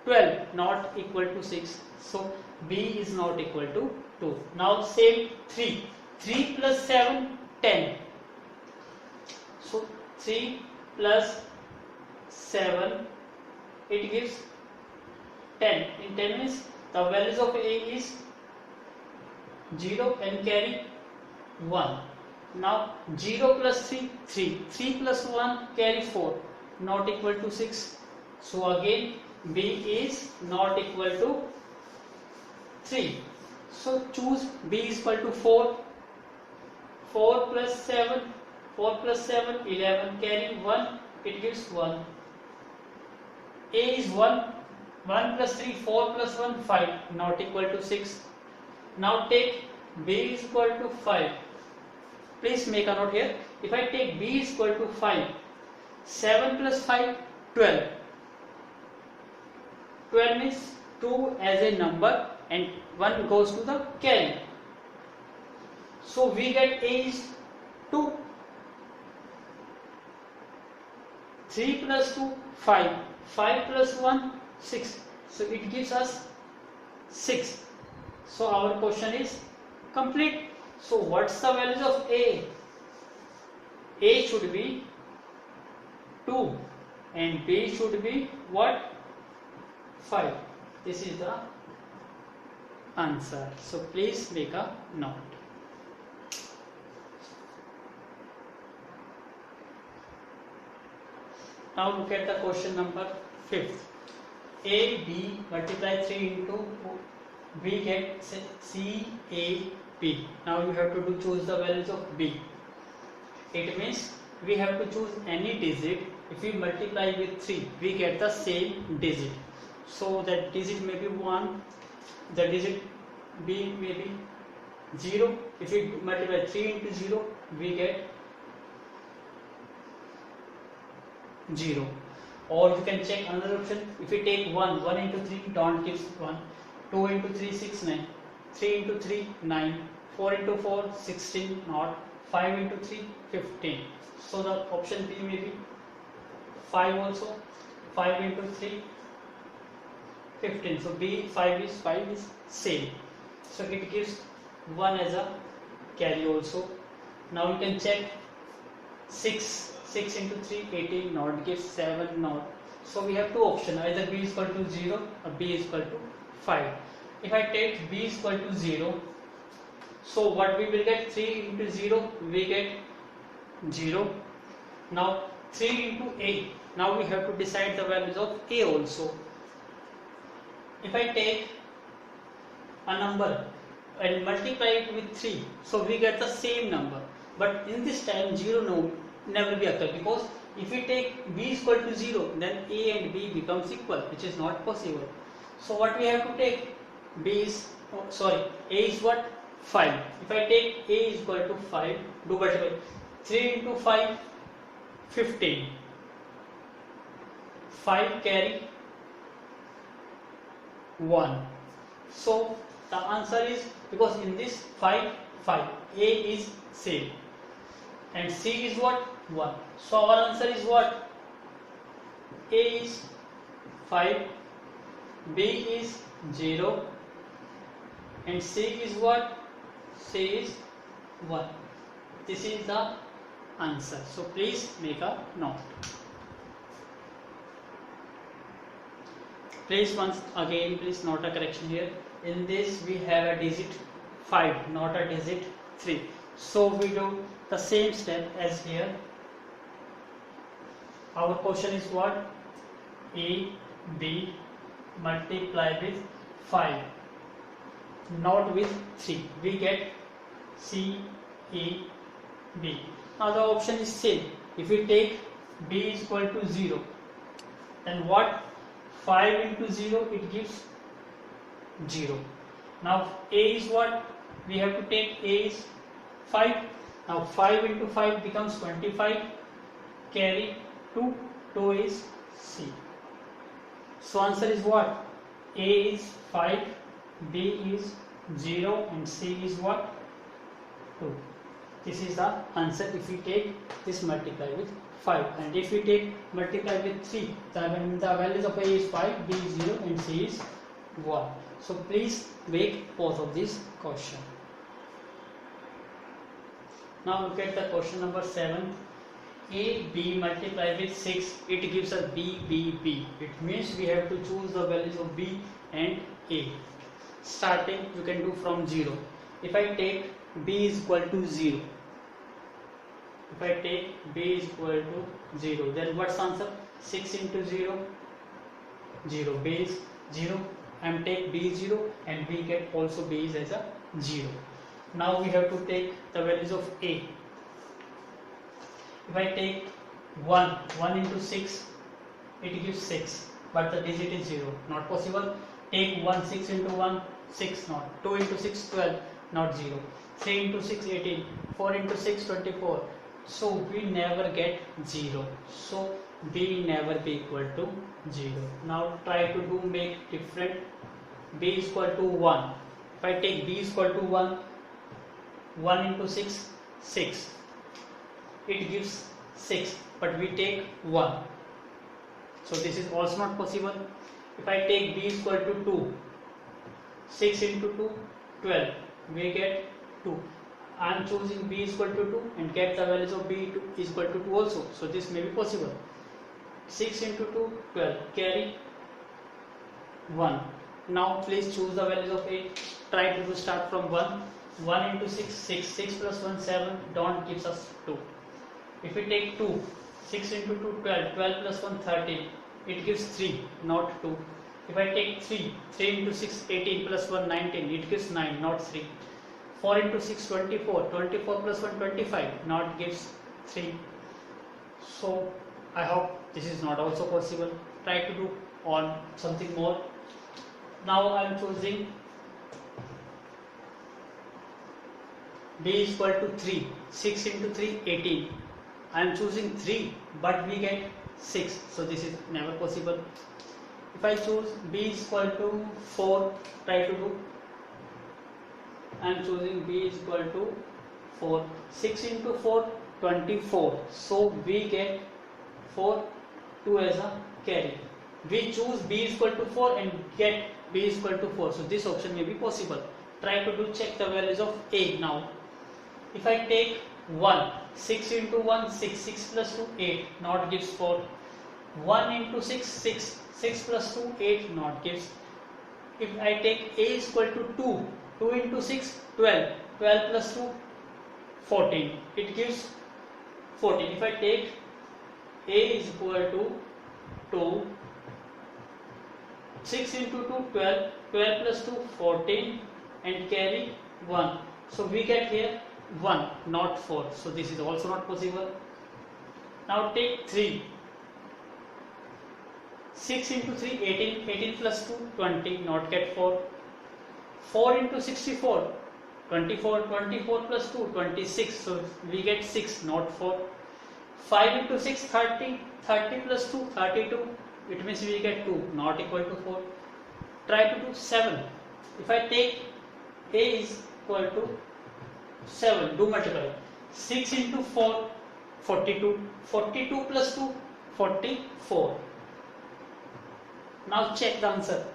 12, not equal to 6. So B is not equal to 2. Now same 3. 3 plus 7, 10. So 3 plus 7, it gives 10. In 10 means the values of A is 0 and carry 1. Now 0 plus 3, 3. 3 plus 1 carry 4, not equal to 6. So again B is not equal to 3. So choose B is equal to 4. 4 plus 7, 4 plus 7, 11, carry 1, it gives 1. A is 1. 1 plus 3, 4 plus 1, 5, not equal to 6. Now take B is equal to 5. Please make a note here. If I take B is equal to 5, 7 plus 5, 12. 12 means 2 as a number and 1 goes to the carry. So we get A is 2. 3 plus 2, 5. 5 plus 1, 6. So it gives us 6. So our question is complete. So what's the values of A? A should be 2 and B should be what? 5. This is the answer. So please make a note. Now look at the question number 5th. A, B multiply 3 into B get C, A, B. Now you have to choose the values of B. It means we have to choose any digit. If we multiply with 3, we get the same digit. So that digit may be 1, the digit B may be 0. If we multiply 3 into 0, we get 0. Or you can check another option. If we take 1, 1 into 3, don't gives 1. 2 into 3, 6, 9. 3 into 3, 9. 4 into 4, 16, not. 5 into 3, 15. So the option B may be 5 also. 5 into 3, 15. So B 5 is same. So it gives 1 as a carry also. Now you can check 6 into 3, 18, not gives 7, not. So we have two options, either B is equal to 0 or B is equal to 5. If I take B is equal to 0, so what we will get? 3 into 0, we get 0. Now 3 into A. Now we have to decide the values of A also. If I take a number and multiply it with 3, so we get the same number. But in this time 0 never be occur, because if we take B is equal to 0, then A and B becomes equal, which is not possible. So what we have to take? A is what? 5. If I take A is equal to 5, do multiply 3 into 5, 15. 5 carry 1. So the answer is, because in this 5, A is same and C is what? 1. So our answer is what? A is 5, B is 0 and C is what? C is 1. This is the answer. So please make a note. Please once again, please note a correction here. In this we have a digit 5, not a digit 3. So we do the same step as here. Our question is what? A, B multiply with 5, not with 3. We get C, A, B. Now the option is same. If we take B is equal to 0, then what? 5 into 0, it gives 0. Now A is what? We have to take A is 5. Now 5 into 5 becomes 25. Carry 2. 2 is C. So answer is what? A is 5, B is 0 and C is what? 2. This is the answer if we take this multiply with 5, and if we take multiply with 3, then the values of A is 5, B is 0 and C is 1. So please make both of these question. Now look at the question number 7. A, B multiply with 6, it gives us B, B, B. It means we have to choose the values of B and A. Starting, you can do from 0. If I take B is equal to 0, if I take B is equal to 0, then what's answer? 6 into 0, 0. B is 0. And take B is 0 and we get also B is as a 0. Now we have to take the values of A. If I take 1 into 6, it gives 6, but the digit is 0, not possible. Take 1, 6 into 1, 6, not. 2 into 6, 12, not 0. 3 into 6, 18. 4 into 6, 24. So we never get 0. So B never be equal to 0. Now try to do make different. B is equal to 1. If I take B is equal to 1, 1 into 6, 6. It gives 6, but we take 1. So this is also not possible. If I take B is equal to 2, 6 into 2, 12. We get 2. I am choosing B is equal to 2 and get the values of B is equal to 2 also. So this may be possible. 6 into 2, 12. Carry 1. Now please choose the values of A. Try to start from 1. 1 into 6, 6. 6 plus 1, 7. Don't gives us 2. If we take 2, 6 into 2, 12. 12 plus 1, 13. It gives 3, not 2. If I take 3, 3 into 6, 18 plus 1, 19. It gives 9, not 3. 4 into 6, 24. 24 plus 1, 25. Not gives 3. So I hope this is not also possible. Try to do on something more. Now I am choosing B is equal to 3. 6 into 3, 18. I am choosing 3, but we get 6. So this is never possible. If I choose B is equal to 4, try to do. I am choosing B is equal to 4. 6 into 4, 24. So we get 4, 2 as a carry. We choose B is equal to 4 and get B is equal to 4. So this option may be possible. Try to do check the values of A now. If I take 1, 6 into 1, 6, 6 plus 2, 8, not gives 4. 1 into 6, 6, 6 plus 2, 8, not gives. If I take A is equal to 2, 2 into 6, 12, 12 plus 2, 14, it gives 14. If I take A is equal to 2, 6 into 2, 12, 12 plus 2, 14 and carry 1. So we get here 1, not 4. So this is also not possible. Now take 3. 6 into 3, 18. 18 plus 2, 20. Not get 4. 4 into 64. 24. 24 plus 2, 26. So we get 6, not 4. 5 into 6, 30. 30 plus 2, 32. It means we get 2, not equal to 4. Try to do 7. If I take A is equal to 7, do multiply. 6 into 4, 42. 42 plus 2, 44. Now check the answer.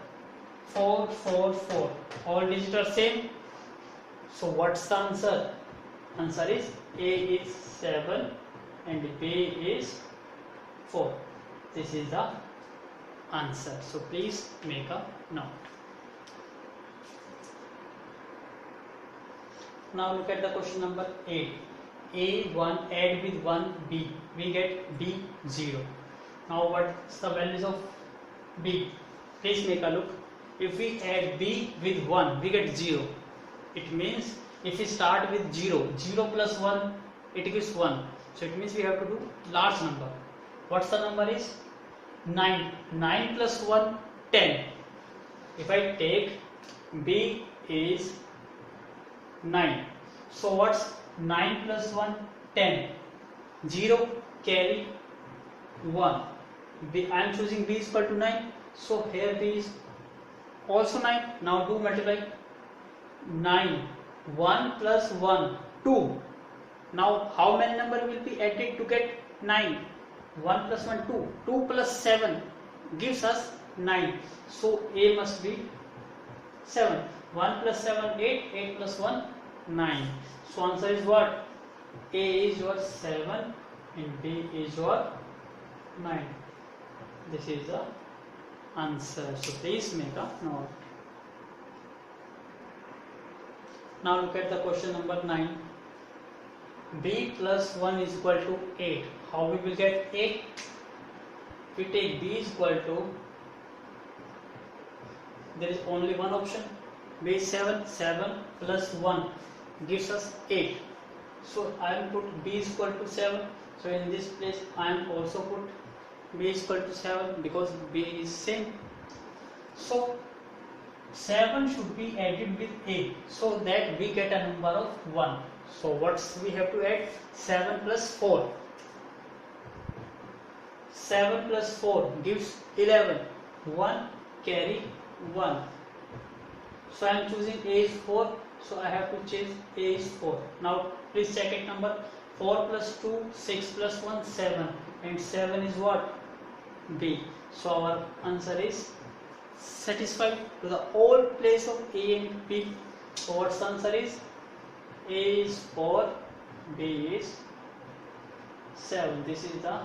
4, 4, 4. All digits are same. So what's the answer? Answer is A is 7 and B is 4. This is the answer. So please make a note. Now look at the question number 8. A1 add with 1 B, we get B 0. Now what's the values of B? Please make a look. If we add B with 1, we get 0. It means if we start with 0, 0 plus 1, it gives 1. So it means we have to do large number. What's the number is? 9. 9 plus 1, 10. If I take B is 9. So what's 9 plus 1? 10. 0 carry 1. I am choosing B is equal to 9. So here B is also 9. Now do multiply. 9. 1 plus 1, 2. Now how many number will be added to get 9? 1 plus 1, 2. 2 plus 7 gives us 9. So A must be 7. 1 plus 7, 8. 8 plus 1, 9. So answer is what? A is your 7 and B is your 9. This is the answer. So please make a note. Now look at the question number 9. B plus 1 is equal to 8. How we will get 8? We take B is equal to, there is only one option. B is 7. 7 plus 1 gives us 8. So I am put B is equal to 7. So in this place I am also put B is equal to 7 because B is same. So 7 should be added with 8 so that we get a number of 1. So what's we have to add? 7 plus 4. 7 plus 4 gives 11. 1 carry 1. So I am choosing A is 4. So I have to change A is 4. Now please check it number. 4 plus 2, 6 plus 1, 7. And 7 is what? B. So our answer is satisfied to the all place of A and B. So what's the answer is? A is 4, B is 7. This is the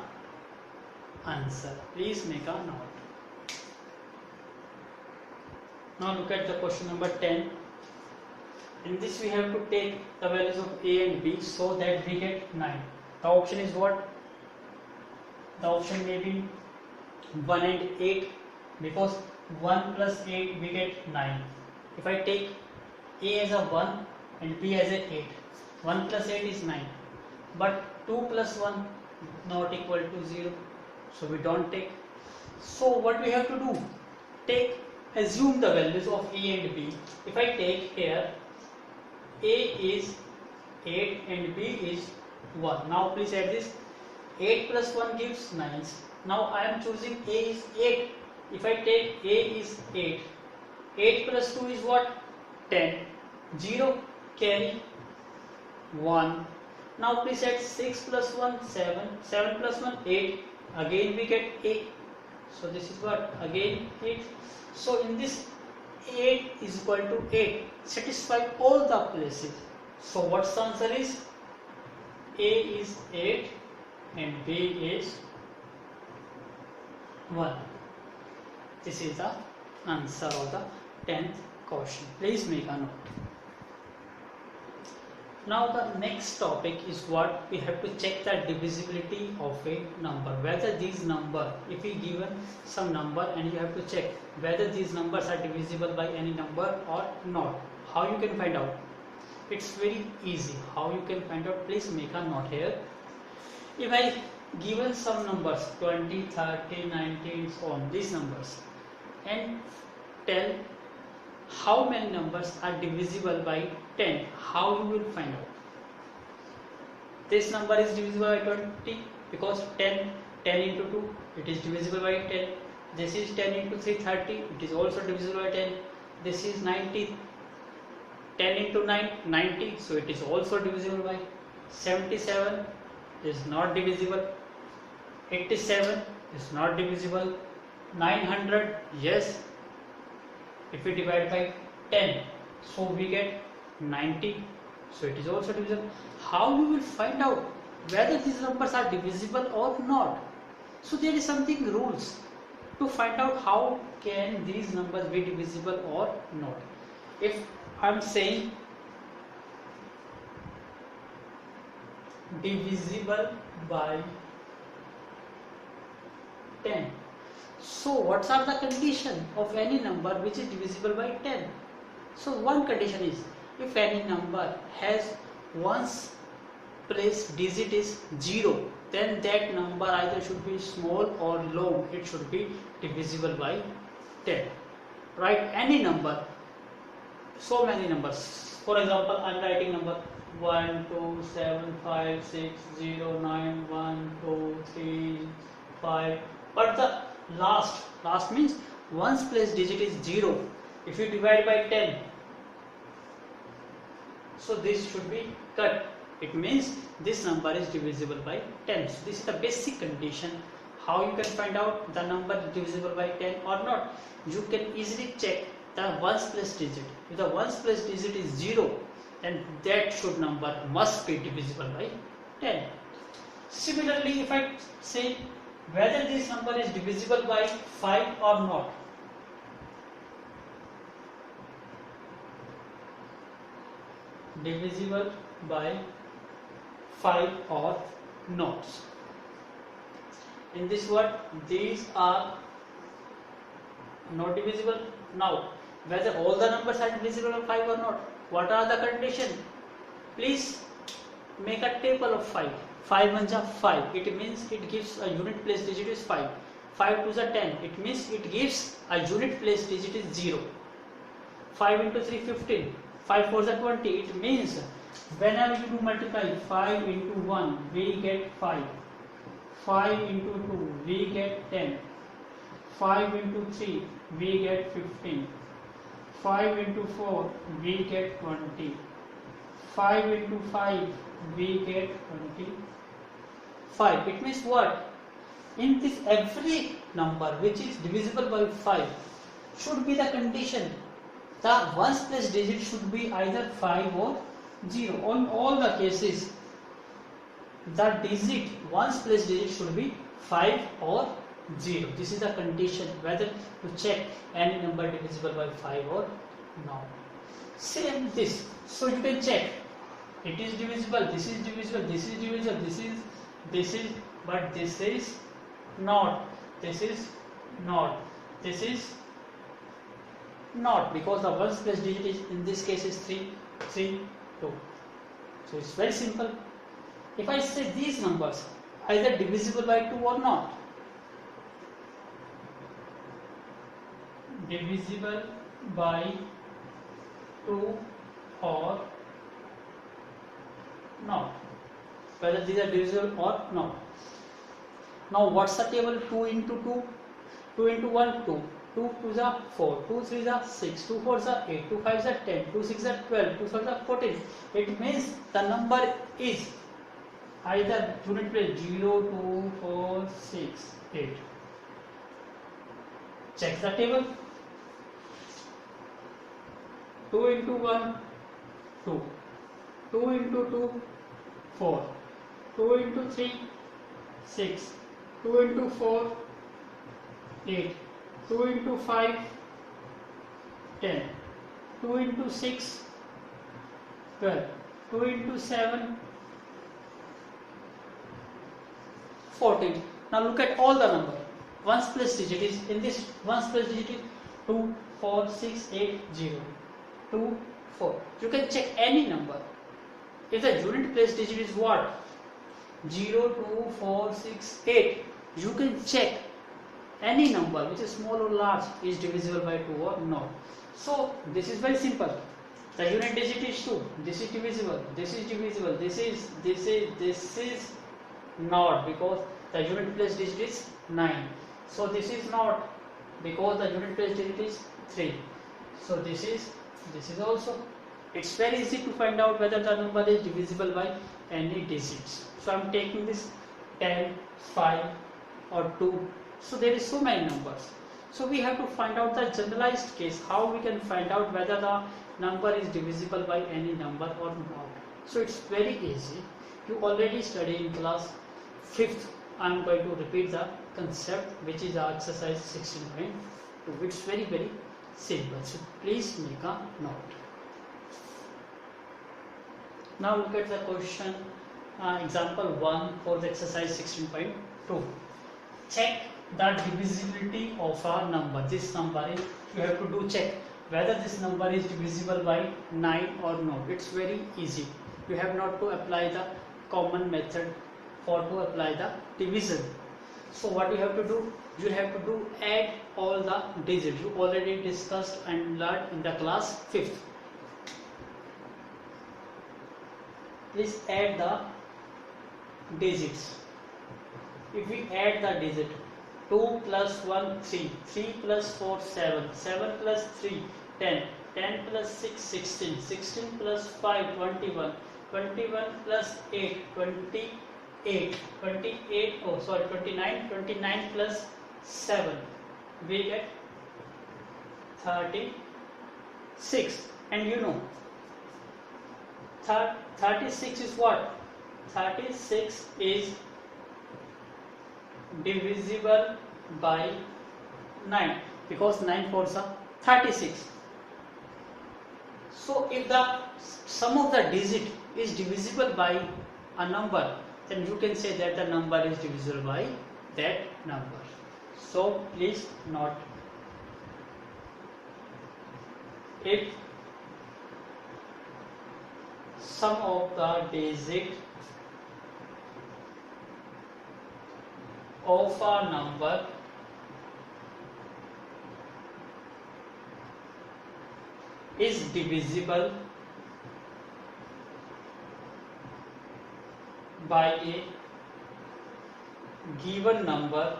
answer. Please make a note. Now look at the question number 10. In this we have to take the values of A and B so that we get 9. The option is what? The option may be 1 and 8 because 1 plus 8 we get 9. If I take A as a 1 and B as a 8, 1 plus 8 is 9. But 2 plus 1 not equal to 0. So we don't take. So what we have to do? Assume the values of A and B. If I take here A is 8 and B is 1. Now please add this. 8 plus 1 gives 9. Now I am choosing A is 8. If I take A is 8. 8 plus 2 is what? 10. 0 carry 1. Now please add 6 plus 1 7. 7 plus 1 8. Again we get 8. So this is what? Again 8. So in this 8 is equal to 8. Satisfy all the places. So what's the answer is? A is 8 and B is 1. This is the answer of the 10th question. Please make a note. Now the next topic is what? We have to check the divisibility of a number. Whether these number, if we given some number and you have to check whether these numbers are divisible by any number or not. How you can find out? It's very easy. How you can find out? Please make a note here. If I given some numbers 20, 30, 19, so on, these numbers, and tell how many numbers are divisible by 10, how you will find out? This number is divisible by 20 because 10 into 2 it is divisible by 10. This is 10 into 3 30, it is also divisible by 10. This is 90, 10 into 9 90, so it is also divisible by 77 is not divisible. 87 is not divisible. 900, yes, if we divide by 10, so we get 90, so it is also divisible. How we will find out whether these numbers are divisible or not? So there is something rules to find out how can these numbers be divisible or not. If I am saying divisible by 10, so what are the condition of any number which is divisible by 10? So one condition is, if any number has ones place digit is 0, then that number either should be small or long, it should be divisible by 10. Write any number, so many numbers. For example, I am writing number 1 2 7 5 6 0 9 1 2 3 5, but the last means ones place digit is 0. If you divide by 10, so this should be cut. It means this number is divisible by 10. So this is the basic condition. How you can find out the number is divisible by 10 or not? You can easily check the ones place digit. If the ones place digit is 0, then that number must be divisible by 10. Similarly, if I say whether this number is divisible by 5 or not, divisible by 5 or not. In this word, these are not divisible. Now, whether all the numbers are divisible by 5 or not, what are the conditions? Please make a table of 5. 5 ones are 5. It means it gives a unit place digit is 5. 5 twos are 10. It means it gives a unit place digit is 0. 5 into 3 15. 5 fours are 20. It means whenever you do multiply 5 into 1, we get 5. 5 into 2, we get 10. 5 into 3, we get 15. 5 into 4, we get 20. 5 into 5, we get 25. It means what? In this every number which is divisible by 5 should be the condition. The ones place digit should be either 5 or 0. On all the cases, the digit ones place digit should be 5 or 0. This is the condition whether to check any number divisible by 5 or not. Same this. So you can check. It is divisible. This is divisible. This is divisible. This is, but this is not. This is not. This is not, because the ones place digit is in this case is 3 3 2. So it's very simple. If I say these numbers either divisible by 2 or not, divisible by 2 or not, whether these are divisible or not. Now what's the table? 2 into 2, 2 into 1 2, 2 2s are 4, 2 3s are 6, 2 4s are 8, 2 5s are 10, 2 6s are 12, 2 7s are 14. It means the number is either unit place 0, 2, 4, 6, 8. Check the table. 2 into 1 2, 2 into 2 4, 2 into 3 6, 2 into 4 8, 2 into 5 10, 2 into 6 12, 2 into 7 14. Now look at all the number. Ones place digit is in this ones place digit is 2 4 6 8 0, 2 4. You can check any number. If the unit place digit is what? 0 2 4 6 8. You can check any number which is small or large is divisible by 2 or not. So this is very simple. The unit digit is 2. This is divisible. This is divisible. This is not, because the unit place digit is 9. So this is not, because the unit place digit is 3. So this is also. It's very easy to find out whether the number is divisible by any digits. So I am taking this 10, 5 or 2. So there is so many numbers. So we have to find out the generalized case, how we can find out whether the number is divisible by any number or not. So it's very easy. You already studied in class 5th. I am going to repeat the concept, which is our exercise 16.2. It's very simple. So please make a note. Now look at the question, example 1 for the exercise 16.2. Check the divisibility of a number. This number is, you have to do check whether this number is divisible by 9 or not. It's very easy. You have not to apply the common method for to apply the division. So what you have to do? You have to do add all the digits. You already discussed and learned in the class 5th. Please add the digits. If we add the digit, 2 plus 1 3, 3 plus 4 7, 7 plus 3 10, 10 plus 6 16, 16 plus 5 21, 21 plus 8 28, 29, 29 plus 7, we get 36. And you know 36 is what? 36 is divisible by 9, because 9 fours are 36. So if the sum of the digit is divisible by a number, then you can say that the number is divisible by that number. So please note, if sum of the digit of a number is divisible by a given number,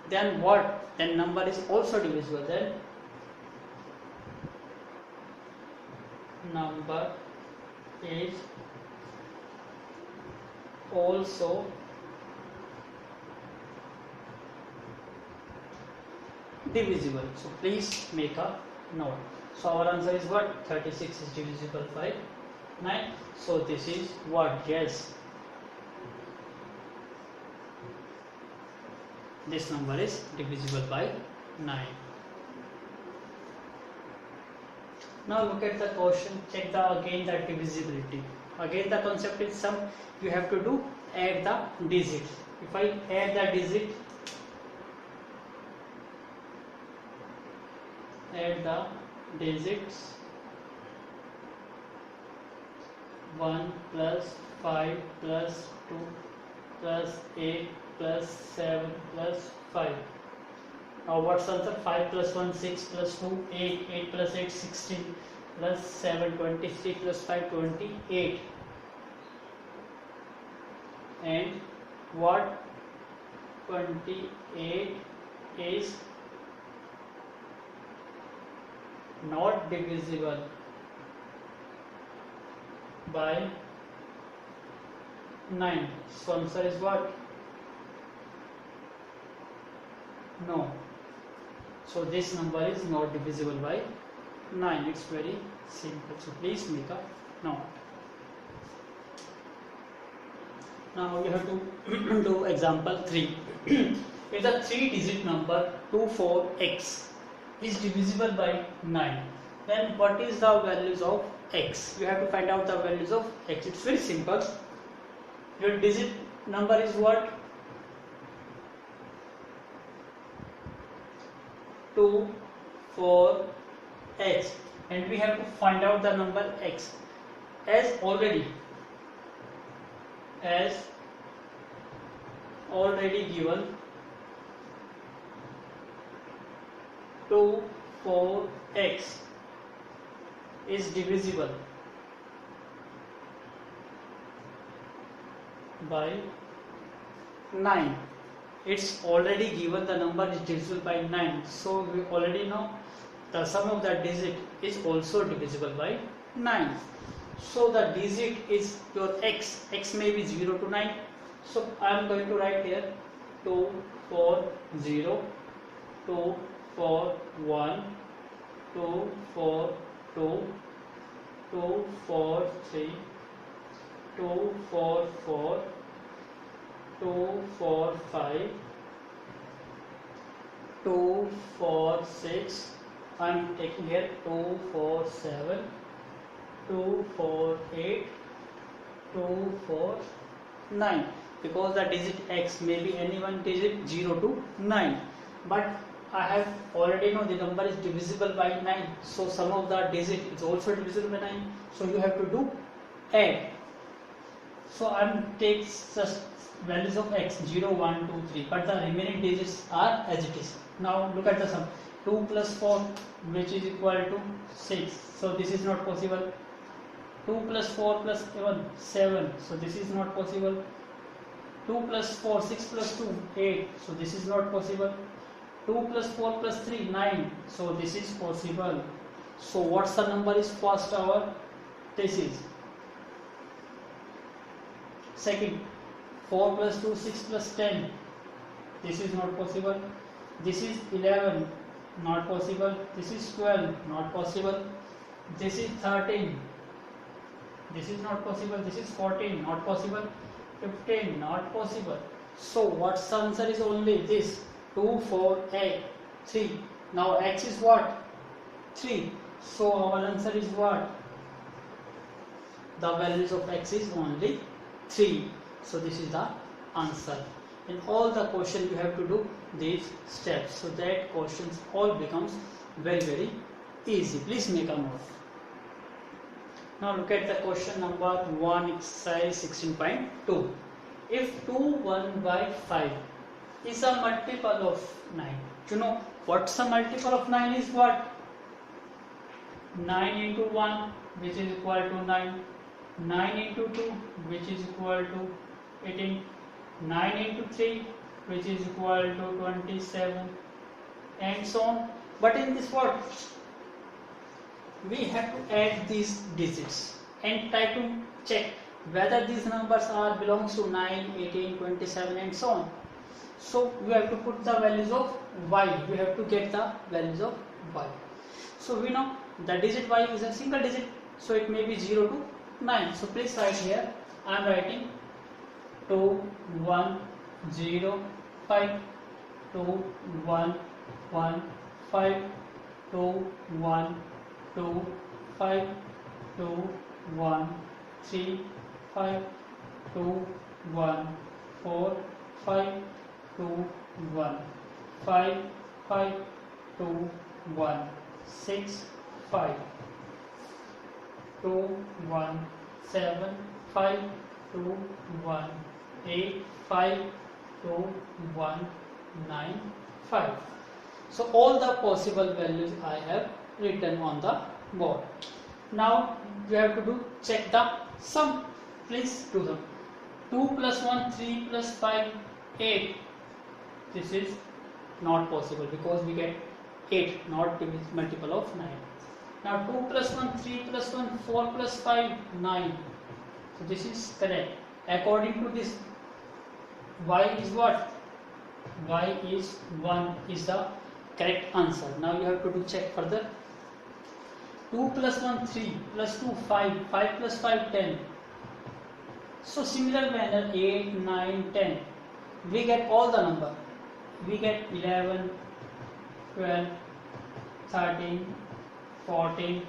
then what? Then number is also divisible. Then number is also divisible. So please make a note. So our answer is what? 36 is divisible by 9. So this is what? Yes, this number is divisible by 9. Now look at the question. Check again the divisibility. Again the concept is sum. You have to do add the digits. If I add the digit, add the digits, 1 plus 5 plus 2 plus 8 plus 7 plus 5. Now what's answer? 5 plus 1 6 plus 2 8, 8 plus 8 16 plus 7 23 plus 5 28. And what? 28 is not divisible by 9. So answer is what? No. So this number is not divisible by 9. It's very simple. So please make a note. Now you have to do example 3. If the 3-digit number 24x is divisible by 9, then what is the values of x? You have to find out the values of x. It's very simple. Your digit number is what? 2 4 x, and we have to find out the number x. As already given, 2 4 x is divisible by 9. It's already given the number is divisible by 9, so we already know the sum of the digit is also divisible by 9. So the digit is your x. X may be 0 to 9. So I am going to write here 2 4 0, 2 4 1, 2 4 2, 2 4 3, 2 4 4, 2 4 5, 2 4 6. I am taking here 2 4 7, 2 4 8, 2 4 9, because the digit x may be any one digit 0 to 9, but I have already know the number is divisible by 9, so sum of the digit is also divisible by 9, so you have to do add. So I am take just values of x 0 1 2 3, but the remaining digits are as it is. Now look at the sum. 2 plus 4, which is equal to 6, so this is not possible. 2 plus 4 plus 7, so this is not possible. 2 plus 4, 6 plus 2, 8, so this is not possible. 2 plus 4 plus 3, 9, so this is possible. So what's the number is first our? This is. Second, 4 plus 2, 6 plus 10, this is not possible. This is 11, not possible. This is 12, not possible. This is 13, this is not possible. This is 14, not possible. 15, not possible. So what's the answer is only this 2 4 8 3. Now x is what? 3. So our answer is what? The values of x is only 3. So this is the answer. In all the question you have to do these steps, so that questions all becomes very easy. Please make a note. Now look at the question number 1, exercise 16.2. If 2 1 by 5 is a multiple of 9, you know what's a multiple of 9 is what? 9 into 1, which is equal to 9, 9 into 2, which is equal to 18, 9 into 3, which is equal to 27, and so on. But in this what? We have to add these digits and try to check whether these numbers are belongs to 9, 18, 27 and so on. So we have to put the values of y, we have to get the values of y. So we know the digit y is a single digit, so it may be 0 to 9. So please write here, I am writing 2 1 0 5, 2 1 1 5, 2 1 2 5, 2 1 3 5, 2 1 4 5, 2 1 5 5, 2 1 6 5, 2 1 7 5, 2 1 8 5, 2 1 9 5. So all the possible values I have written on the board. Now you have to do check the sum. Please do them. 2 plus 1 3 plus 5 8. This is not possible because we get 8, not multiple of 9. Now 2 plus 1 3 plus 1 4 plus 5 9. So this is correct. According to this, y is what? Y is 1 is the correct answer. Now you have to do check further. 2 plus 1 3 plus 2 5, 5 plus 5 10. So similar manner 8 9 10, we get all the number. We get 11 12 13 14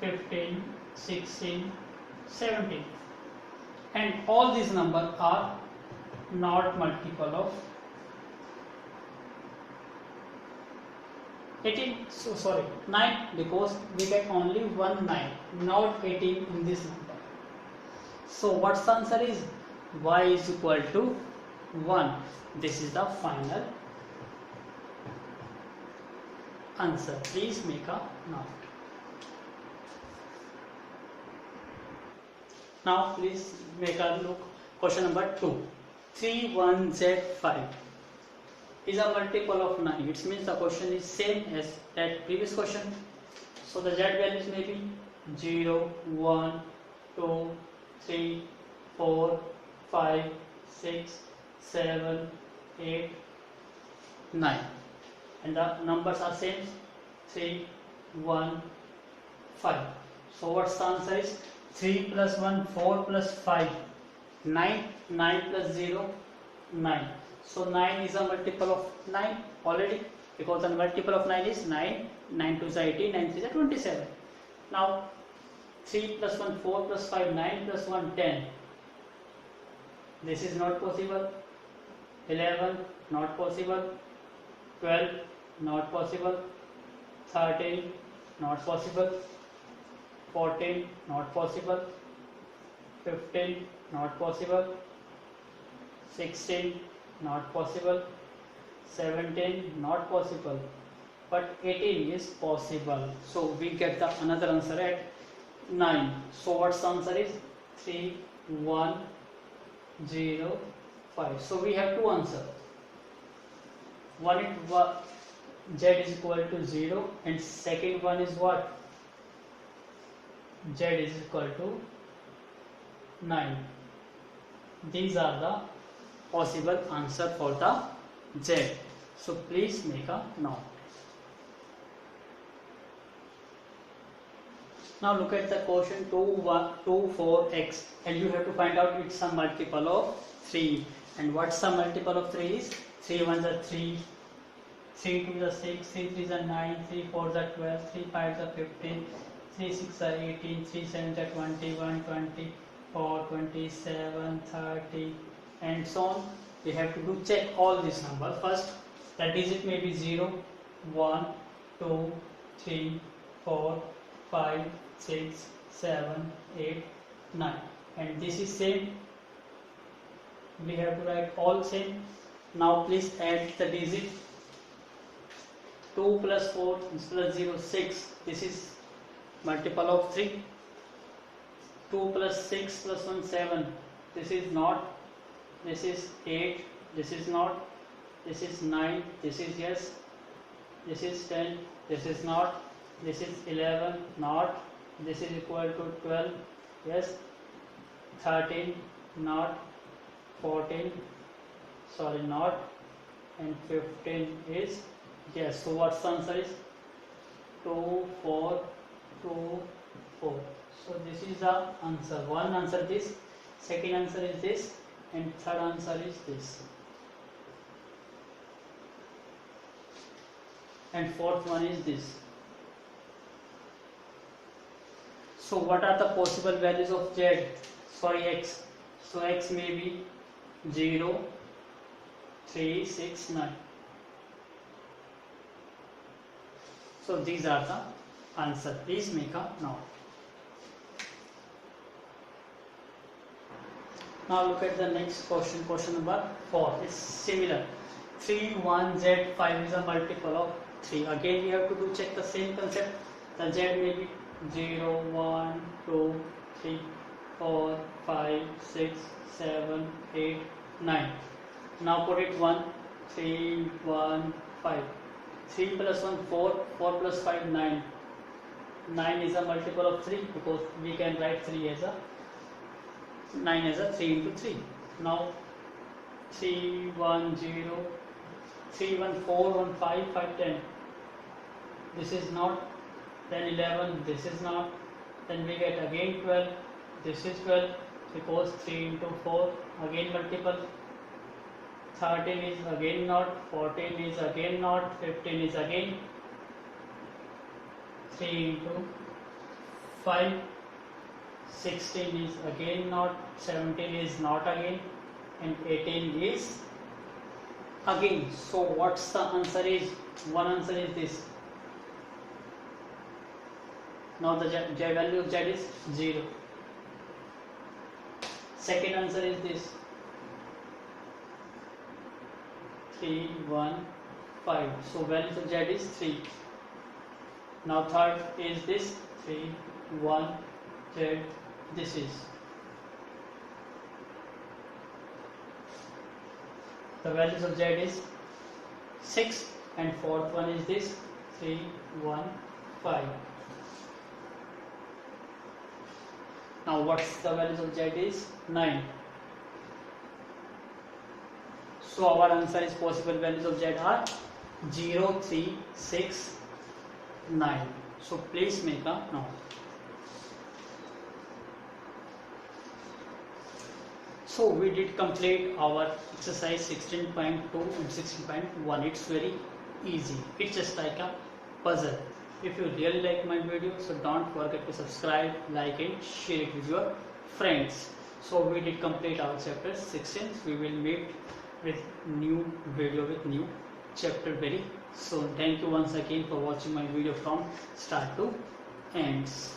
15 16 17, and all these numbers are not multiple of 18. So sorry, 9, because we get only 1 9, not 18 in this number. So what's the answer is? Y is equal to 1. This is the final answer. Please make a note. Now please make a look. Question number 2. 31Z5 is a multiple of 9. It means the question is same as that previous question. So the Z values may be 0, 1, 2, 3, 4, 5, 6, 7, 8, 9. and the numbers are same, 3, 1, 5. So what's the answer is 3 plus 1, 4 plus 5, 9, 9 plus 0, 9. So 9 is a multiple of 9 already, because the multiple of 9 is 9, 9 2 is 18, 9 3 is 27. Now 3 plus 1, 4 plus 5, 9 plus 1, 10. This is not possible. 11, not possible. 12, not possible. 13, not possible. 14, not possible. 15, not possible. 16, not possible. 17, not possible. But 18 is possible. So we get the another answer at 9. So what's the answer is 3, 1, 0, 5. So we have two answers. One is z is equal to 0, and second one is what? Z is equal to 9. These are the possible answer for the z. So please make a note. Now look at the question 24x, and you have to find out it's a multiple of 3. And what's the multiple of 3 is? 3 1s are 3, 3 2s are 6, 3 3s are 9, 3 4s are 12, 3 5s are 15, 3 6 are 18, 3 7s are 21, 24, 27, 30, and so on. We have to do check all these numbers. First, the digit may be 0, 1, 2, 3, 4, 5, 6, 7, 8, 9. And this is same. We have to write all same. Now please add the digit. 2 plus 4 plus 0, 6. This is multiple of 3. 2 plus 6 plus 1, 7. This is not. This is 8. This is not. This is 9. This is yes. This is 10. This is not. This is 11. Not. This is equal to 12. Yes. 13. Not. 14. Sorry, not. And 15 is yes. So what's the answer is 2, 4, 2, 4. So this is the answer. One answer this, second answer is this, and third answer is this, and fourth one is this. So what are the possible values of z? Sorry, x. So x may be 0, 3, 6, 9. So these are the answer. Please make a note. Now look at the next question. Question number 4 is similar. 3, 1, z, 5 is a multiple of 3. Again we have to do check the same concept. The z may be 0, 1, 2, 3, 4, 5, 6, 7, 8, 9. Now put it 1, 3, 1, 5. 3 plus 1, 4, 4 plus 5, 9. 9 is a multiple of 3 because we can write 3 as a 9 as a 3 into 3. Now 3, 1, 0, 3, 1, 4, 1, 5, 5, 10. This is not. Then 11, this is not. Then we get again 12. This is 12 because 3 into 4 again multiple. 13 is again not. 14 is again not. 15 is again 3 into 5. 16 is again not. 17 is not again, and 18 is again. So what's the answer is? One answer is this. Now the z value of z is 0. Second answer is this. 3, 1, 5. So value of z is 3. Now third is this. 3, 1, z. This is. The values of z is 6, and fourth one is this. 3, 1, 5. Now what's the values of z is 9. So our answer is possible values of z are 0369. So please make a note. So we did complete our exercise 16.2 and 16.1. It's very easy. It's just like a puzzle. If you really like my video, so don't forget to subscribe, like and share it with your friends. So we did complete our chapter 16. We will meet with new video with new chapter very soon. Thank you once again for watching my video from start to ends.